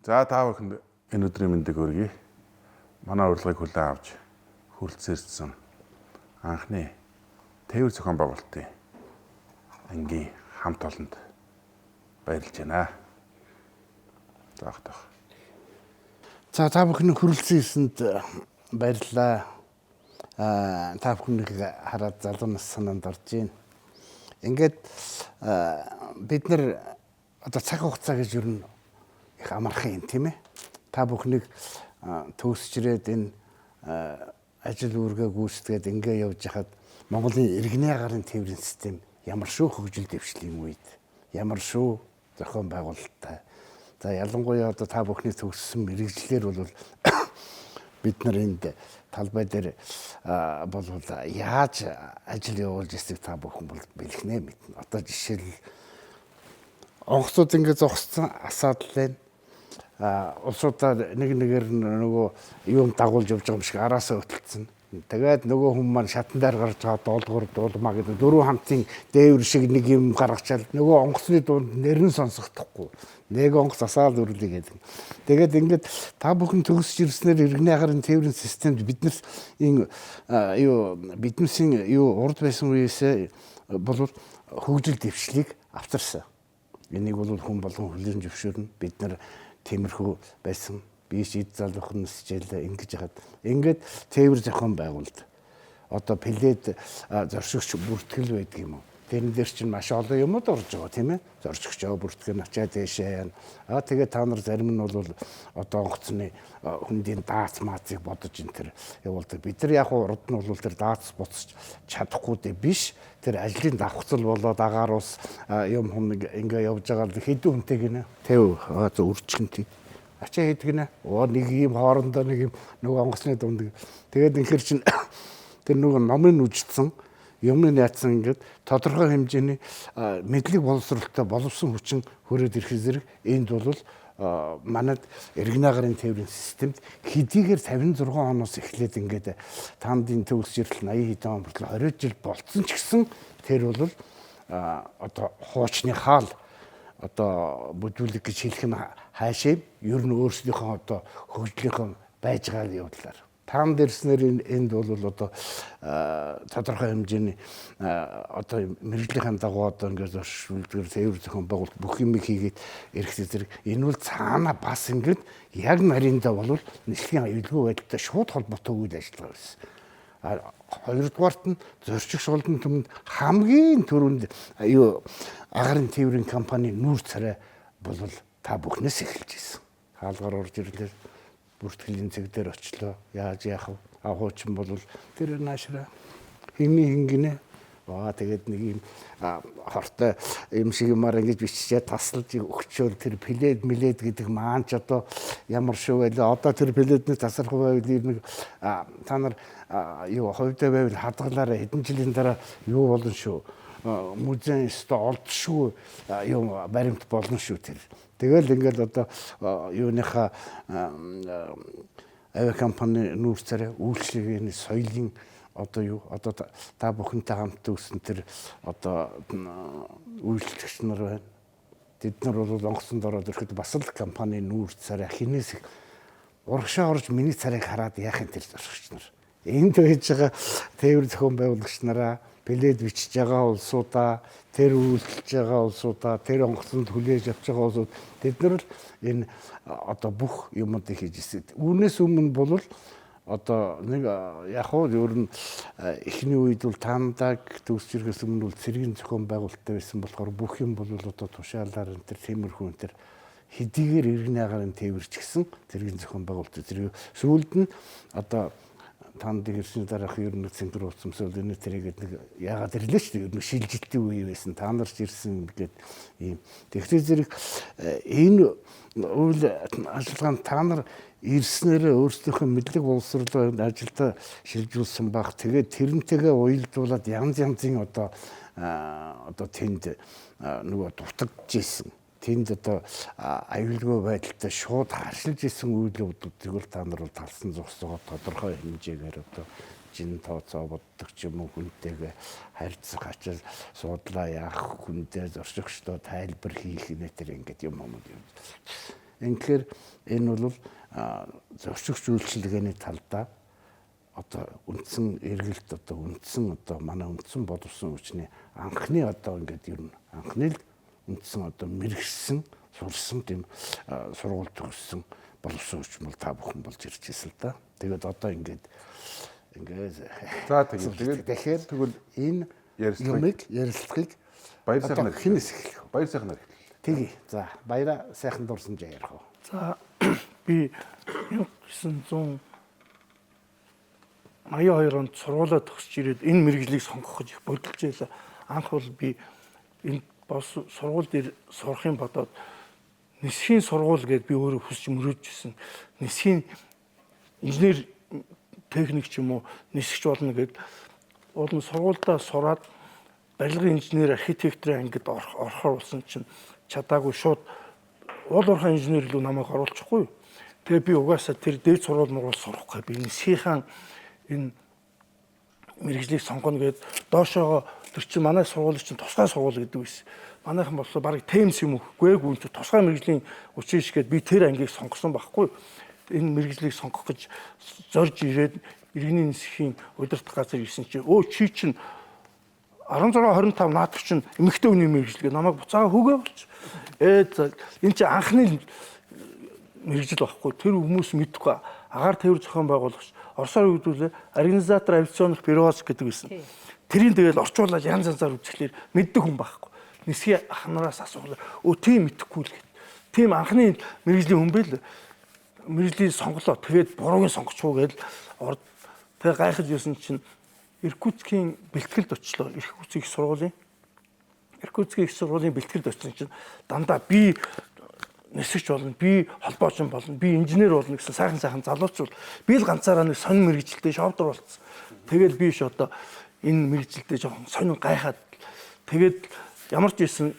За та бүхэнд энэ өдрийн мэндийг хүргэе. Манай урилгыг хүлээн авч хүрэлцээрсэн анхны тээвэр зохион байгуулалтын ангийн хамт олонд баярлж байна. Заахтах. За та бүхэн хүрэлцээсэнд баярлалаа. Та бүхнийг хараад залуу нас санаанд орж байна. Ингээд бид нар одоо цаг хугацаа гэж юу н их амархан юм тийм ээ. Та бүхнийг төгсчрээд энэ ажил үүргээ гүйцэтгээд ингээ явж хахад Монголын иргэний агарын тээврийн систем ямар шүү хөгжил дэвшлийн үед ямар шүү зохион байгуулалттай. За ялангуяа одоо та бүхний төгссөн мэрэгжлэр бол бид нар энд талбай дээр бол яаж ажил явуулж ирсэг та бүхэн бол бэлгнэ мэднэ. Одоо жишээл онгоцууд ингээ зогссон асуудал байна. Улсуудаа нэг нэгээр нөгөө юм дагуулж явж байгаа юм шиг араасаа хөтөлцсөн. Тэгээд нөгөө хүн маань шатан дээр гарч байгаа доолгоор дуулмаа гэдэг дөрвөн хамтын дээвэр шиг нэг юм гаргачаал нөгөө онгоцны дунд нэрэн сонсохдохгүй. Нэг онгоц асаал үрлээ гэдэг. Тэгээд ингээд та бүхэн төгсөж ирснээр иргэний агарын тээврийн системд биднес энэ биднесийн урд байсан үеэс бол хөгжил дэвшлиг авчирсан. Энийг бол хүн болгон хүлээн зөвшөөрнө. Бид нар тиймэрхүү байсан. Биш эд залуухан нэсчээл ингэж яхад ингээд тээвэр зохион байгуулалт. Одоо плед зоршигч бүртгэл байдаг юм уу? Тэрэн дээр чинь маш олон юмуд орж байгаа тийм ээ. Зорчигчоо бүртгэн ачаа дэшээ яана. Тэгээд та нар зарим нь бол одоо онгоцны хүндийн даац маацыг бодож ин тэр явуулдаг. Бид нар яг урд нь бол тэр даац буцаж чадахгүй дээ биш. Тэр ажлын давхцал болоод агаар ус юм хүм ингээ явж байгаа л хэдэн хүнтэй гинэ. Тэв үрчгэнтэй. Ачаа хийдэг нэ. Нэг юм хоорондоо нэг юм нөгөө онгоцны дунд. Тэгээд инхэр чинь тэр нөгөө номын үжигдсэн юмны яатсан ингээд тодорхой хэмжээний мэдлэг боловсролтой боловсон хүчин хүрээд ирэх зэрэг энд бол манад иргэний агарын тээврийн системд хэдийгээр 56 оноос эхлээд ингээд таандын төгс жирэл 80 хэдэн он хүртэл 20 жил болцсон ч гэсэн тэр бол одоо хуучны хаал одоо бүжүүлэг гэж хэлэх нь хаашаа ер нь өөрснийхөө одоо хөгжлийнхөө байж байгаа явдлаар таан дэрснэр энд бол одоо тодорхой хэмжээний одоо мэрэгжлийн дагуу одоо ингээд зөвшөөрөлтөөр тээвэр зохион байгуулалт бүх юм хийгээд эрэхтэй зэрэг энэ бол цаана бас ингээд яг нариндаа бол нийслэлийн аюулгүй байдалтай шууд холбоотой үйл ажиллагаа байсан. Хоёрдугаарт нь зорчигч голдон түмэнд хамгийн түрүүнд агарын тээврийн компани нүүр царай бол та бүхнээс эхэлж ирсэн. Хаалгаар орж ирлээ. Бүртгэлийн цэг дээр очлоо. Яаж яах вэ? Хуучин бол тэр наашраа хингинэ. Тэгээд нэг юм хортой юм шиг юмар ингэж биччихээ таслаж өгчөөл тэр плед мэлед гэдэг маань ч одоо ямар шүү вэ? Одоо тэр пледний тасархай байвал нэг та нар хувьдаа байвал хадгалаараа хэдэн жилийн дараа юу болно шүү. Музейн өстө олд шүү юм баримт болно шүү тэр. Тэгэл ингээд одоо юуныхаа авиакомпани нүүр царай үйлчлэгээний соёлын одоо одоо та бүхэнтэй хамт төгсөн тэр одоо үйлчлэгч нар байна. Тэд нар бол онгоцонд ороод ирэхэд бас л компани нүүр царай хинээс урагшаа орж миний царайг хараад яахын тэр зорчигч нар. Энд байж байгаа тээвэр зохион байгуулагч нараа плед бичиж байгаа улсуудаа тэр үйлчлж байгаа улсуудаа тэр онгоцонд хүлээж авч байгаа улсууд тэд нар л энэ одоо бүх юмуудыг хийж ирсэн. Үүнээс өмнө бол одоо нэг яг хуу ер нь эхний үед бол таандаг төгсч ирэхээс өмнө бол цэргийн зохион байгуулалттай байсан болохоор бүх юм бол одоо тушаалаар энэ тэр тиймэрхүү энэ тэр хэдийгээр иргэний агарын тээвэрч гисэн цэргийн зохион байгуулалт зэрэг сүүлд нь одоо танд ирсний дараах ер нь центр уцсамсал энэ тэрийгээд нэг яагаад ирлээ ч ер нь шилжилтийн үе байсан та нарч ирсэн гэдэг ийм тэгтээ зэрэг энэ үйл ажиллагаанд та нар ирснээр өөрсдийнхөө мэдлэг боловсрол ажилдаа шилжүүлсэн баг тэгээд тэрнтэйгээ уялдуулаад янз янзын одоо тэнд нөгөө дутагдж исэн тэнд одоо аюулгүй байдалтай шууд харшилж исэн үйлдэлүүдийг л та нар бол талсан зогсоогоо тодорхой хэмжээгээр одоо жин тооцоо боддог ч юм уу хүнтэйгээ харьцах ачаал суудлаа яах хүнтэй зорчигчдоо тайлбар хийх нэ тэр ингээд юм юм. Тэгэхээр энэ бол зөрчигч үйлчилгээний талдаа одоо үндсэн эргэлт одоо манай үндсэн боловсон хүчний анхны одоо ингээд ер нь анхны л үндсэн одоо мэрэгсэн сурсан тийм сургууль төгссөн боловсон хүч бол та бүхэн болж ирж ирсэн л да. Тэгээд одоо ингээд за тэгээд тэгэхээр тэгвэл энэ ярилцлагыг баяр сайхан хинээс эхлэх. Баяр сайхан эхлэх. Тэгье. За баяра сайхан дурсан жаа ярих уу. За би 1982 онд сургуулаа төгсөж ирээд энэ мэргэжлийг сонгох гэж их бодолж байлаа. Анх бол би энэ сургууль дээр сурахын бодоод нисхийн сургууль гэдээ би өөрөө хүсч мөрөөдчихсэн. Нисхийн инженер техник ч юм уу нисгч болно гэд уулын сургуульдаа сураад барилгын инженер архитекторын ангид орохоор болсон чинь чадаагүй шууд уул уурхай инженер рүү намайг оруулчихгүй. Тэгээ би угаасаа тэр дээд сургууль сурахгүй би нисхийнхаа энэ мэргэжлийг сонгоно гэд доошоогоо тэр чинь манай сургууль чинь тусгай сургууль гэдэг байсан. Манайхан болохоор барыг темс юм үгүй гүн чи тусгай мэргэжлийн учриш гэд би тэр ангийг сонгосон байхгүй. Энэ мэргэжлийг сонгох гэж зорж ирээд иргэний нисхийн удирдах газар ирсэн чи чи чинь 16-25 наадах чинь эмэгтэй хүний мэргэжил гэ намайг буцаага хөөгөө болч. Энэ чи анхны мэргэжил байхгүй. Тэр хүмүүс мэдхгүй агаар тээвэр зохион байгуулагч Оросоор үгдүүлээ организатор авиационных перевоз гэдэг байсан. Тэрийг тэгэл орчуулаад янз янзаар үзэхлээр мэддэг хүн байхгүй. Нисхий ахнараас асуухлаа тийм мэдэхгүй л гэд. Тийм анхны мэргэжлийн хүн байл мэргэжлийн сонголоо тэгээд буруугийн сонгочихоо гэдэл тэгээ гайхаж юусэн чинь Иркутскийн бэлтгэлд очлоо. Иркутскийн их сургуулийн бэлтгэлд очсон чинь дандаа би нисгч болно, би холбоочин болно, би инженер болно гэсэн сайхан залууч бол би л ганцаараа нэг сонин мэргэжилтэй шовдор болцсон. Тэгэл би одоо энэ мэргэжилтэй жоохон сонин гайхаад тэгээд ямар ч ийсэн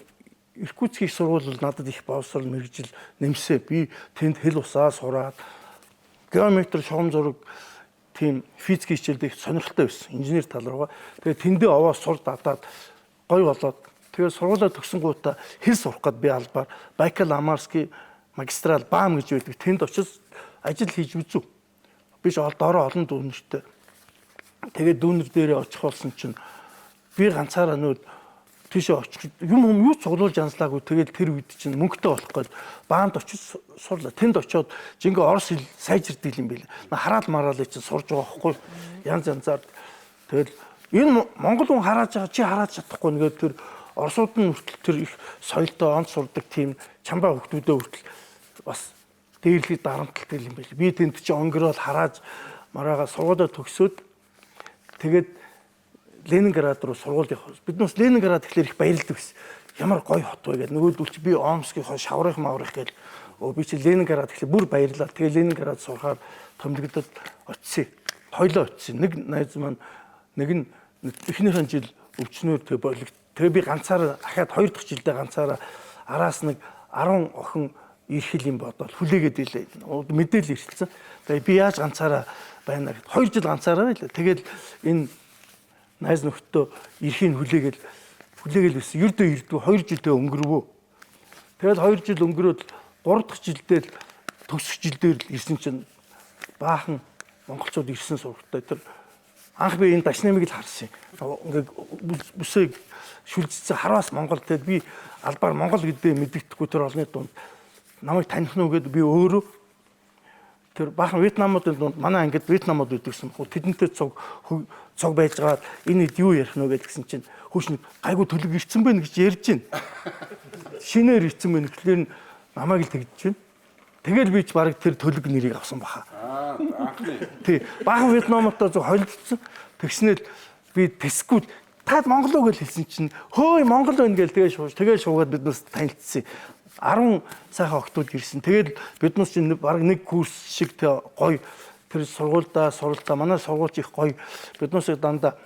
Иркутскийн сургууль надад их боловсрол мэргэжил нэмсээ. Би тэнд хэл усаа сураад геометр, шугам зураг тийм физикийн хичээлд их сонирхолтой байсан. Инженер тал руугаа. Тэгээд тэндээ овоо сур дадаад гой болоод тэгээд сургуулаа төгсөнгүүтээ хэл сурах гээд би албаар Байкал-Амарский магистрал БАМ гэж байдаг. Тэнд очиж ажил хийж үзв. Биш доороо олон дүүнертэй. Тэгээд дүүнер дээрээ очих болсон чинь би ганцаараа нүүд тийшээ очих юм юу цуглуулж анслаагүй. Тэгээд тэр үед чинь мөнгөтэй болох гээд БАМд очиж сурлаа. Тэнд очиод жинхэнэ орос хэл сайжирдаг юм байлаа. Хараал мараалыг чинь сурж байгаа байхгүй. Янз янзаар тэгэл энэ монгол хүн харааж байгаа чи харааж чадахгүй нэгээд тэр орсууд нь хүртэл тэр их соёлтой онц сурдаг тийм чамбаа хүмүүсдээ хүртэл бас дээрлэх дарамттай юм байл. Би тэнд чи онгорол харааж мараагаа сургуулаа төгсөөд тэгээд Ленинград руу сургууль явах. Бид нас Ленинград тэгэхээр их баярлдаг байсан. Ямар гоё хот вэ гэдэг. Нөгөөдөл чи би Омскийнхоо шаврах маврах гэл би чи Ленинград тэгэхээр бүр баярлаа. Тэгээ Ленинград сурахаар томилогдод очив. Хойлоо очив. Нэг найз маань нэг нь эхнийхэн жил өвчнөөр тэг болог. Тэгээ би ганцаараа дахиад 2 дахь жилдээ ганцаараа араас нэг 10 охин ирэх юм бодоод хүлээгээд илээ. Мэдээлэл ирсэн. Тэгээ би яаж ганцаараа байна гэд 2 жил ганцаараа байлаа. Тэгээд энэ найз нөхдөө эрхийн хүлээгээл байсан. Ердөө 2 жилдээ өнгөрвөө. Тэгээд 2 жил өнгөрөөд 3 дахь жилдээ төгсөх жилдээр л ирсэн чинь баахан монголчууд ирсэн сургалттай тэр анх би энэ дашнамыг л харсан. Ингээд бүсээ шүлжсэн хараас Монгол тэгээд би албаар Монгол гэдээ мэддэхгүй тэр олны дунд намайг таних нь үгээд би өөрөө тэр баахан Вьетнамуудын дунд манай ангид Вьетнамууд үдгсэн. Тэдэнтэй цог байж гаад энэ ид юу ярих нь вэ гэдгсэн чинь хүүшний гайгүй төлөг ирцэн байна гэж ярьж байна. Шинээр ирцэн байна гэхлээр намайг л тэгдэж байна. Тэгэл би ч бараг тэр төлөг нэрийг авсан баха. Анхны. Тий. Баахан Вьетнамуудаа зөв холилдсон. Тэгснээр би тэсгүй таад Монгол уу гэж хэлсэн чинь хөөе Монгол байна гээл тэгээ шуугаад биднээс танилцсан. 10 сайхан охтууд ирсэн. Тэгээд биднээс чинь бараг нэг курс шиг гоё тэр сургуульдаа суралцаа манай сургууль их гоё. Биднээс дандаа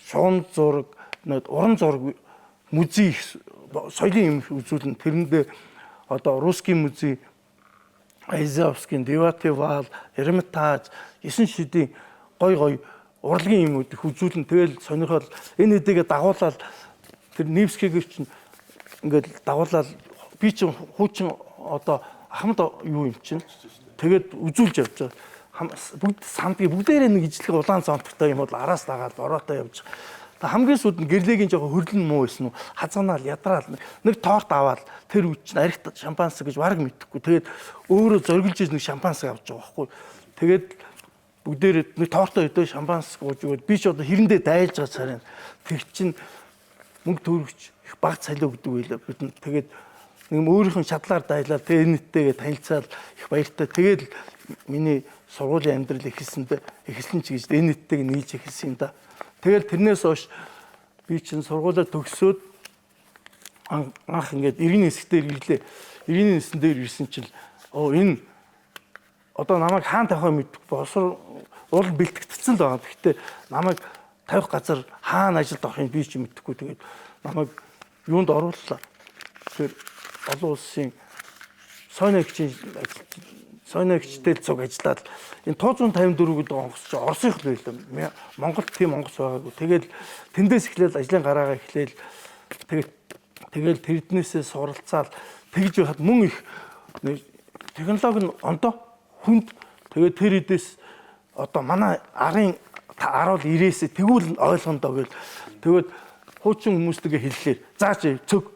шугам зураг, уран зураг музей соёлын юм үзүүлэн тэрэндээ одоо русский музей, Айзовский, Девятый вал, Эрмитаж, 9 шидийн гоё урлагийн юм их үзүүлэн тэгэл сонирхол энэ хэдийгээ дагуулаад тэр Невскийг чинь ингээд дагуулаад би чинь хуучин одоо ахмад юу юм чинь. Тэгээд үзүүлж явж байгаа. Бүгд сандгийн бүгдээрээ нэг ижлэг улаан цонтогтой юм бол араас дагаад ороотой явж байгаа. Хамгийн сүүлд нь гэрлэгийн жоохон хөрлөн муу байсан уу? Хазганаал, ядраал нэг торт аваад тэр үе чинь арихт шампанс гэж бараг мэдэхгүй. Тэгээд өөрөө зоргилж иж нэг шампанс авч байгаа байхгүй. Тэгээд бүгдээрээ нэг тортоо өдөө шампанс гууж өгөөд би ч одоо хэрэндээ дайлж байгаа царай. Тэр чинь мөнгө төрөгч их баг цалиу гэдэг байлаа. Бид тэгээд нэг өөрийнх нь шатлаар дайлаад тэгээ нийттэйгээ танилцаад их баяртай. Тэгээд миний сургуулийн амьдрал эхэлсэн ч гэж нийттэйг нийлж эхэлсэн юм да. Тэгэл тэрнээс хойш би чинь сургуулаа төгсөөд анх ингээд 90-ийн хэсгээр ирлээ. 90-ийн хэсгэн дээр ирсэн чинь энэ одоо намайг хаан тавихаа мэдгүй босор уул бэлтгэгдсэн л байгаа. Гэхдээ намайг тавих газар хаана ажилд авахыг би ч мэдэхгүй. Тэгээд намайг юунд орууллаа. Тэгэхээр олон улсын Сойнагчтэй цуг ажиллаад энэ 154 гэдэг онгоц чи Оросынх л байлаа. Монголд тийм онгоц байгаагүй. Тэгээд тэндээс эхлээл ажлын гараагаа эхлээл тэгэл тэрднээсээ суралцаад тэгж байхад мөн их технологи нь ондоо хүнд тэгээд тэр эдээс одоо манай арын 10-90-ээс тэгвэл ойлгондоо гэл тэгээд хуучин хүмүүстэйгээ хэллээ. Заач цөг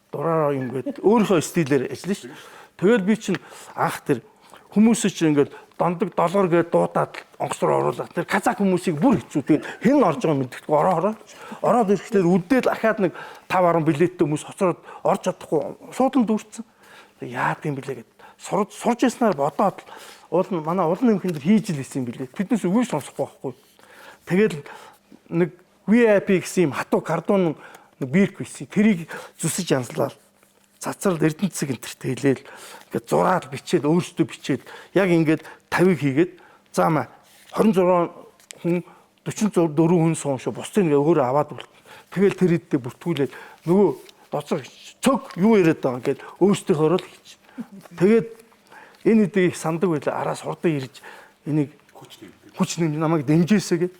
дураараа юм гээд өөрийнхөө стилээр ажиллана ш. Тэгэл би чинь анх тэр хүмүүсээ чинь ингээд дондог долгор гээд дуудаад онгоц руу оруулаад тэр казак хүмүүсийг бүр хэцүү. Тэгээд хэн орж байгаа мэддэггүй ороод ирэхлээр үдээд ахаад нэг 5-10 билеттэй хүмүүс хоцроод орж чадахгүй суудан дүүрсэн. Яа гэм блэ гэд сурж яснаар бодоод манай улан нэмхэн дээр хийж л исэн юм билээ. Биднээс үгүй сонсохгүй байхгүй. Тэгээд нэг VIP гэсэн юм хатуу кардон бирк байсан. Тэрийг зүсэж янзлаад цацрал Эрдэнэцэг энтерт хэлээл ингээд зураад бичээд өөрсдөө бичээд яг ингээд 50-ыг хийгээд заамаа 26 хүн 44 хүн суун шүү бусдыг ингээд өөрөө аваад бол тэгэл тэр хэддээ бүртгүүлээд нөгөө доцог цог юу яриад байгаа ингээд өөрсдийнхөө л хийж. Тэгээд энэ хэдийг их сандаг байлаа араас хурдан ирж энийг хүч нэм намайг дэмжээсэ гэд.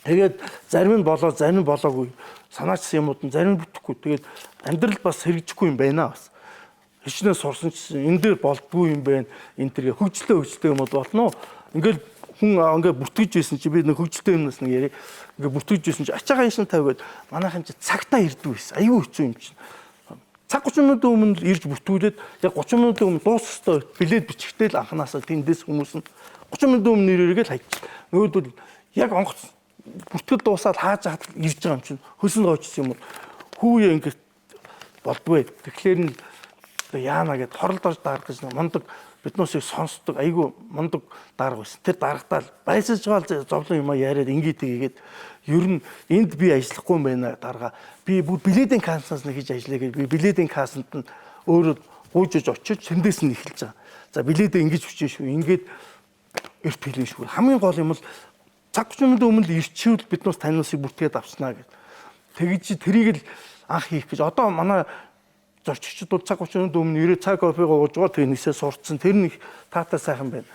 Тэгээд зарим нь болоо зарим нь болоогүй санаачсан юмуд нь зарим нь бүтэхгүй. Тэгээд амьдрал бас хэрэгжихгүй юм байна бас. Хичнээн сурсан чинь энэ дээр болдгүй юм байна. Энэ тэр хөгжлөө юм болно. Ингээл хүн ингээд бүтгэж байсан чи би нэг хөгжлөө юмнаас нэг яри. Ингээд бүтгэж байсан чи ачаагаа яшин тавиад манайхан чи цагтаа ирдэг байсан. Аюу хэцүү юм чинь. Цаг 30 минутын өмнө ирж бүтгүүлээд яг 30 минутын өмнө дуусах ёстой билет бичихтэй л анханасаа тэндээс хүмүүс нь 30 минутын өмнө нэрээргээл хайчих. Нөгөөдөл яг онгоц бүртгэл дуусаад хааж хаад ирж байгаа юм чинь хөлсөнд гоочсон юм уу хүүе ингээд болдгүй. Тэгэхээр нь яана гэд хоролд орж дарах гэж мундаг биднээсээ сонсдог айгүй мундаг дарга байсан. Тэр дарагтаа байсаж байгаа зовлон юм яриад ингээд тийгээд ер нь энд би ажиллахгүй юм байна дарга. Би бүр билетийн кассаас нэг хийж ажиллая гэж би билетийн кассанд нь өөрөө гуйжж очиж тэндээс нь эхэлж байгаа. За билетээ ингэж хүчээ шүү. Ингээд эрт хэлээ шүү. Хамгийн гол юм л цаг 30 минутын өмнө ирчихвэл биднээс таниусыг бүртгээд авснаа гэж. Тэгж тэрийг л анх хийх гэж. Одоо манай зорчигчд бол цаг 30 минутын өмнө ирээ цаг кофего ууж байгаа тэрнээсээ сурцсан. Тэр нэг таатай сайхан байна.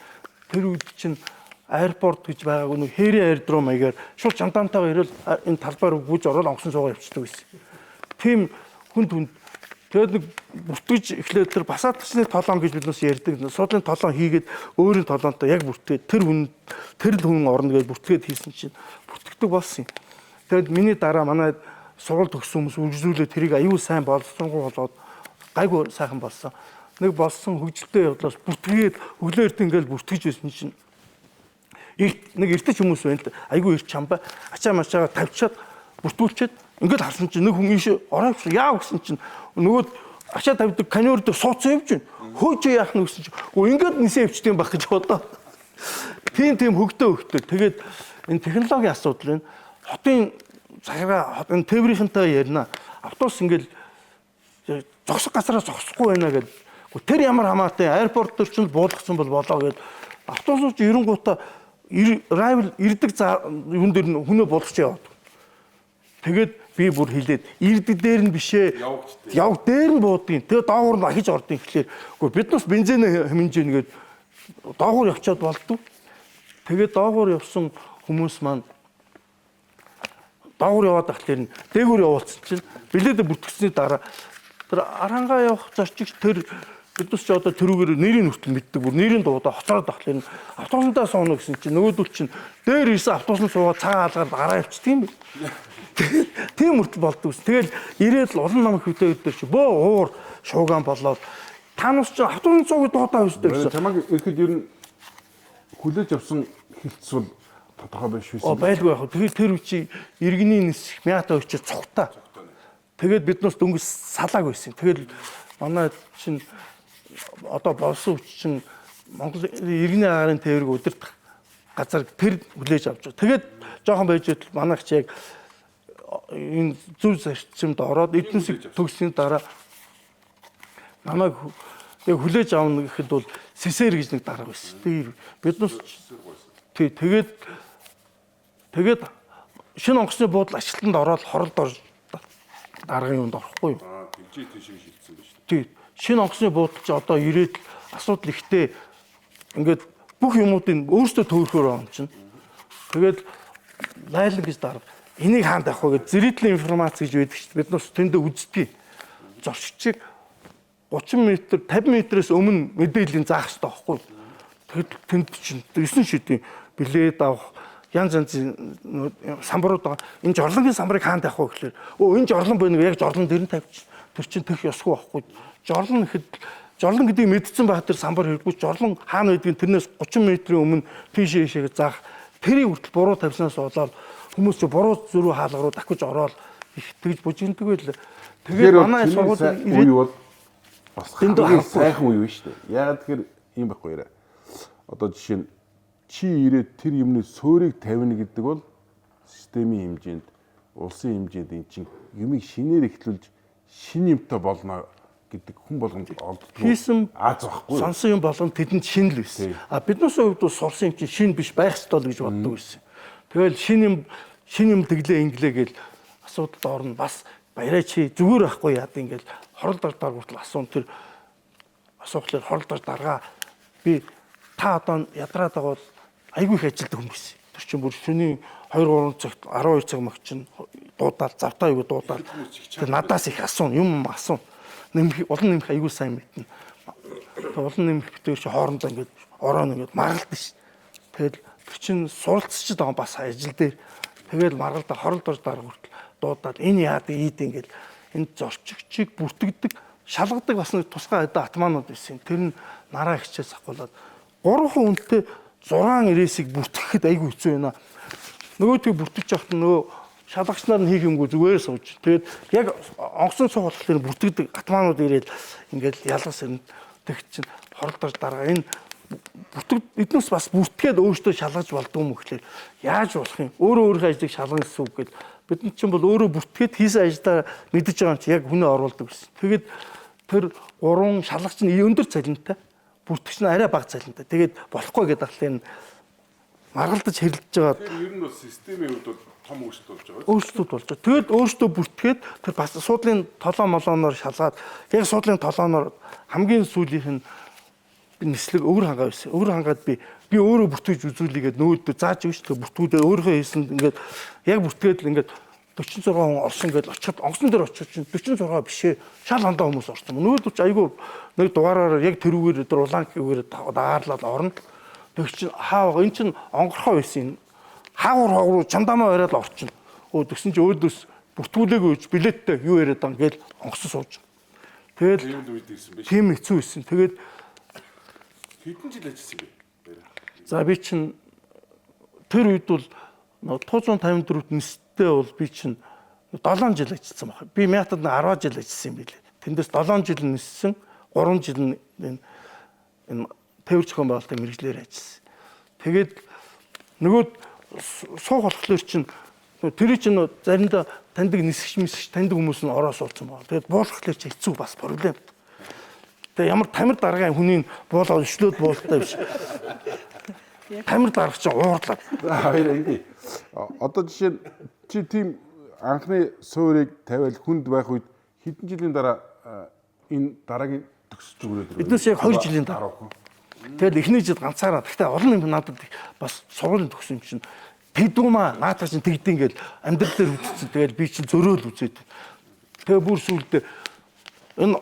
Тэр үед чинь аэропорт гэж байгаагүй нэг Хэри аэродром маягаар шууд чантантайгаа ирэл энэ талбаар гүйж ороод онгоцон суугаа явчихдаг байсан. Тийм хүнд тэгээд нэг бүртгэж эхлээд тэр басаатчны толон гэж биднээс ярьдаг. Суудлын толон хийгээд өөрийн толонтой яг бүртгээд тэр л хүн орно гэж бүртгээд хийсэн чинь бүртгэдэг болсон юм. Тэгээд миний дараа манай сургууль төгссөн хүмүүс үргэлжлүүлээ тэрийг аюул сайн боловсронгуй болоод гайгүй сайхан болсон. Нэг болсон хөгжилтэй явдлаас бүртгээд өглөө эрт ингээл бүртгэж байсан чинь нэг эртэж хүмүүс байна. Айгүй эрт чамбай ачаа мачаагаа тавьчаад бүртгүүлчихэд ингээд харсан чинь нэг хүн ийш орооч яа гэсэн чинь нөгөө ачаа тавьдаг каньор дээр суудсан юм чинь хөөж яах нь гэсэн чинь ингээд нисээ өвчтэй байх гэж бодоо. Тийм хөгдөө. Тэгээд энэ технологийн асуудал байна. Хотын цагаараа энэ тээврийнхэнтэй ярина. Автобус ингээл зогсох газараа зогсохгүй байна гэдэг. Тэр ямар хамаатай аэропорт төр чинь буулгацсан бол болоо гэдэг. Автобусч 90 райвл ирдэг юм дээр хүнөө болгоч яваад. Тэгээд би бүр хэлээд ирдэг дээр нь бишээ. Явг дээр нь буудгийн. Тэгээд доогуур нь ахиж ордын ихлээр. Бид нас бензин хэмжээнэ гээд доогуур явчаад болдгоо. Тэгээд доогуур явсан хүмүүс маань доогуур яваад ахлаар дээгүүр явуулсан чинь билетээ бүртгэсний дараа тэр арангаа явах зорчигч тэр Биднес ч одоо тэрүүгээр нэрийн хүртэл мэддэг. Бүр нэрийн дуудаа хоцроод тахлаа. Автобусандаа сууна гэсэн чинь нөгөөдөл чинь дээр ирсэн автобусанд суугаад цагаан алгаар гараа явчихдаг юм бэ. Тийм хүртэл болдог ус. Тэгэл ирээд л олон намын хөтөөд чи бөө уур шуугаан болоод танаас ч автобусанд суугаад дуудаа өсдөг гэсэн. Чамаг ихэд ер нь хүлээж авсан хилцвэл тодорхой биш үү? Байлгүй яг. Тэгэхээр тэр үчи иргэний нисэх мята өчир цухтаа. Тэгээд биднээс дөнгөж салааг байсан. Тэгэл манай чинь одоо болсон үчи чинь Монгол иргэний агарын тээврийг удирдах газар тэр хүлээж авч байгаа. Тэгээд жоохон байж байтал манайх ч яг энэ зөв зарчимд ороод эднүсийг төгссөний дараа намайг яг хүлээж авна гэхэд бол СССР гэж нэг дарга байсан. Биднээс тэгээд шинэ онгоцны буудлын ажилтнанд ороод хоролд орж даргын юунд орохгүй юу? Тэмцээ тийшээ шилжсэн ба шүү. Тий. Шинэ онгоцны буудал чи одоо ирээд асуудал ихтэй ингээд бүх юмуудыг өөрсдөө төөрөхөөр байгаа юм чинь. Тэгээд лайлан гэж дарга энийг хаанд авах вэ гэж зэрэглийн информац гэж байдаг чинь бид нас тэндээ үздэг. Зорчигчийг 30 м 50 м-ээс өмнө мэдээллийн заах хэрэгтэй байхгүй. Тэгэд тэнд чинь 9 шидийн билет авах янз янзын самбарууд байгаа. Энэ жорлонгийн самбарыг хаанд авах вэ гэхээр энэ жорлон байна уу? Яг жорлон дээр нь тавьчих. Тэр чинь төх ёсгүй байхгүй. Жорлон гэдгийг мэдсэн байх тэр самбар хэрэггүй. Жорлон хаана байдгийг тэрнээс 30 м-ийн өмнө тийшээ ийшээ заах. Тэрийг хүртэл буруу тавьснаас болоод хүмүүс ч буруу зөрүү хаалга руу дахиж ороод их тэгж бужигддаг байл. Тэгээд манай сургууль үе бол бас хамгийн сайхан үе биш үү? Яагаад тэгэхээр юм байхгүй яриа. Одоо жишээ нь чи ирээд тэр юмны суурийг тавина гэдэг бол системийн хэмжээнд, улсын хэмжээнд эн чинь юмыг шинээр эхлүүлж шин юмтай болно гэдэг хүн болгонд олддог. Хийсэн Аз байхгүй. сонсон юм болгонд тэдэнд шин л байсан. Биднээс хувьд бол сурсан юм чинь шин биш байх ёстой л гэж боддог байсан. Тэгэл шин юм тэглээ инглээ гэл асуудалд орно. Бас баяраа чи зүгээр байхгүй яад ингээл хоролдож даргуутал асуун тэр асуухлаар хоролдож даргаа би та одоо ядраад байгаа бол айгүй их ажилдаг хүн байсан. Тэр чинь бүр шөнийн 2-3 цагт 12 цаг мах чинь дуудаал завтаа аягүй дуудаал тэр надаас их асуун юм асуун нэмэх олон нэмэх аягүй сайн мэднэ. Олон нэмэх битэр чи хоорондоо ингээд орооно ингээд маргалдана ш. Тэгэл тэр чинь суралцчихэд байгаа бас ажил дээр тэгэл маргалдаа хоролдож дарга хүртэл дуудаал энэ яад ийд ингээд энэ зорчигчийг бүртгэдэг шалгадаг бас нэг тусгай атманууд байсан. Тэр нь нараа хичээс ахуулаад 3 хүнтэй 6 ирээсийг бүртгэхэд айгүй хэцүү байна. Нөгөөдгийг бүртгэж явахт нөгөө шалгагч нар нь хийх юмгүй зүгээр сууж. Тэгээд яг онгоцон цог болохоор бүртгэдэг атманууд ирээд ингээд ялгас юм тэг чинь хоролдож дарга энэ эднээс бас бүртгээд өөртөө шалгаж болдгоо юм гэхлээр яаж болох юм? Өөрөө ажлыг шалгана гэсэн үг гээд бидний чинь бол өөрөө бүртгээд хийсэн ажлаа мэдэж байгаа юм чи яг хүнээ оруулдаг гэсэн. Тэгээд тэр 3 шалгагч нь өндөр цалинтай бүртгэгч нь арай бага цалинтай. Тэгээд болохгүй гэдэг ахлын маргалдаж хэрэлдэж байгаа. Ер нь бол системийн хувьд бол том өөрчлөлт болж байгаа. Өөрчлөлт болж байгаа. Тэгэд өөртөө бүртгээд тэр бас суудлын толоо молооноор шалгаад яг суудлын толооноор хамгийн сүүлийнх нь нислэг өвөр хангаа байсан. Өвөр хангаад би өөрөө бүртгэж үзүүлээгээд нөөдөө зааж өгч тэр бүртгүүдээ өөрөө хийсэн ингээд яг бүртгээд л ингээд 46 хүн орсон гэдээ очиод онгоцон дээр очиж чинь 46 бишээ шал хандаа хүмүүс орсон. Нөөдөө ч айгүй нэг дугаараар яг тэрүүгээр тэр улаанкигээр дагаарлал орно. Тэг чинь хаа энэ чинь онгорхоо байсан. Хаагур чамдамаа бариад орчин. Тэгсэн чинь өөдөөс бүртгүүлээгүй үуч билеттэй юу яриад байгаа гээл онгоцон сууж. Тэгэл тийм хэцүү байсан. Тэгээд хэдэн жил ажилласан бэ? За би чинь тэр үед бол 754-т нистэй бол би чинь 7 жил ажилласан байна. Би Мятад 10 жил ажилласан юм билээ. Тэндээс 7 жил ниссэн, 3 жил энэ тээвэр зохион байгуулалтын мэргэжлэр ажилласан. Тэгээд нөгөө суух болохоор чинь тэр чинь заримдаа таньдаг нисгч таньдаг хүмүүс нь ороо суулцсан байна. Тэгээд буулгахлаар чи хэцүү бас проблем. Тэгээд ямар тамир даргын хүний буулгаад өшлөөд буултаа биш. Тамир дарга чинь уурлаад. Хоёр ингэ. Одоо жишээ нь чи тийм анхны суурийг тавиал хүнд байх үед хэдэн жилийн дараа энэ дараагийн төгсөж өгөөд биднээс яг 2 жилийн дараа. Тэгэл эхний жил ганцаараа гэхдээ олон юм надад бас сургуулийн төгсөн чинь тэгдүүмаа наадах чинь тэгдэн гээд амьдрал дээр үзсэн. Тэгэл би чинь зөрөөл үзээд. Тэгээ бүр сүулдэ энэ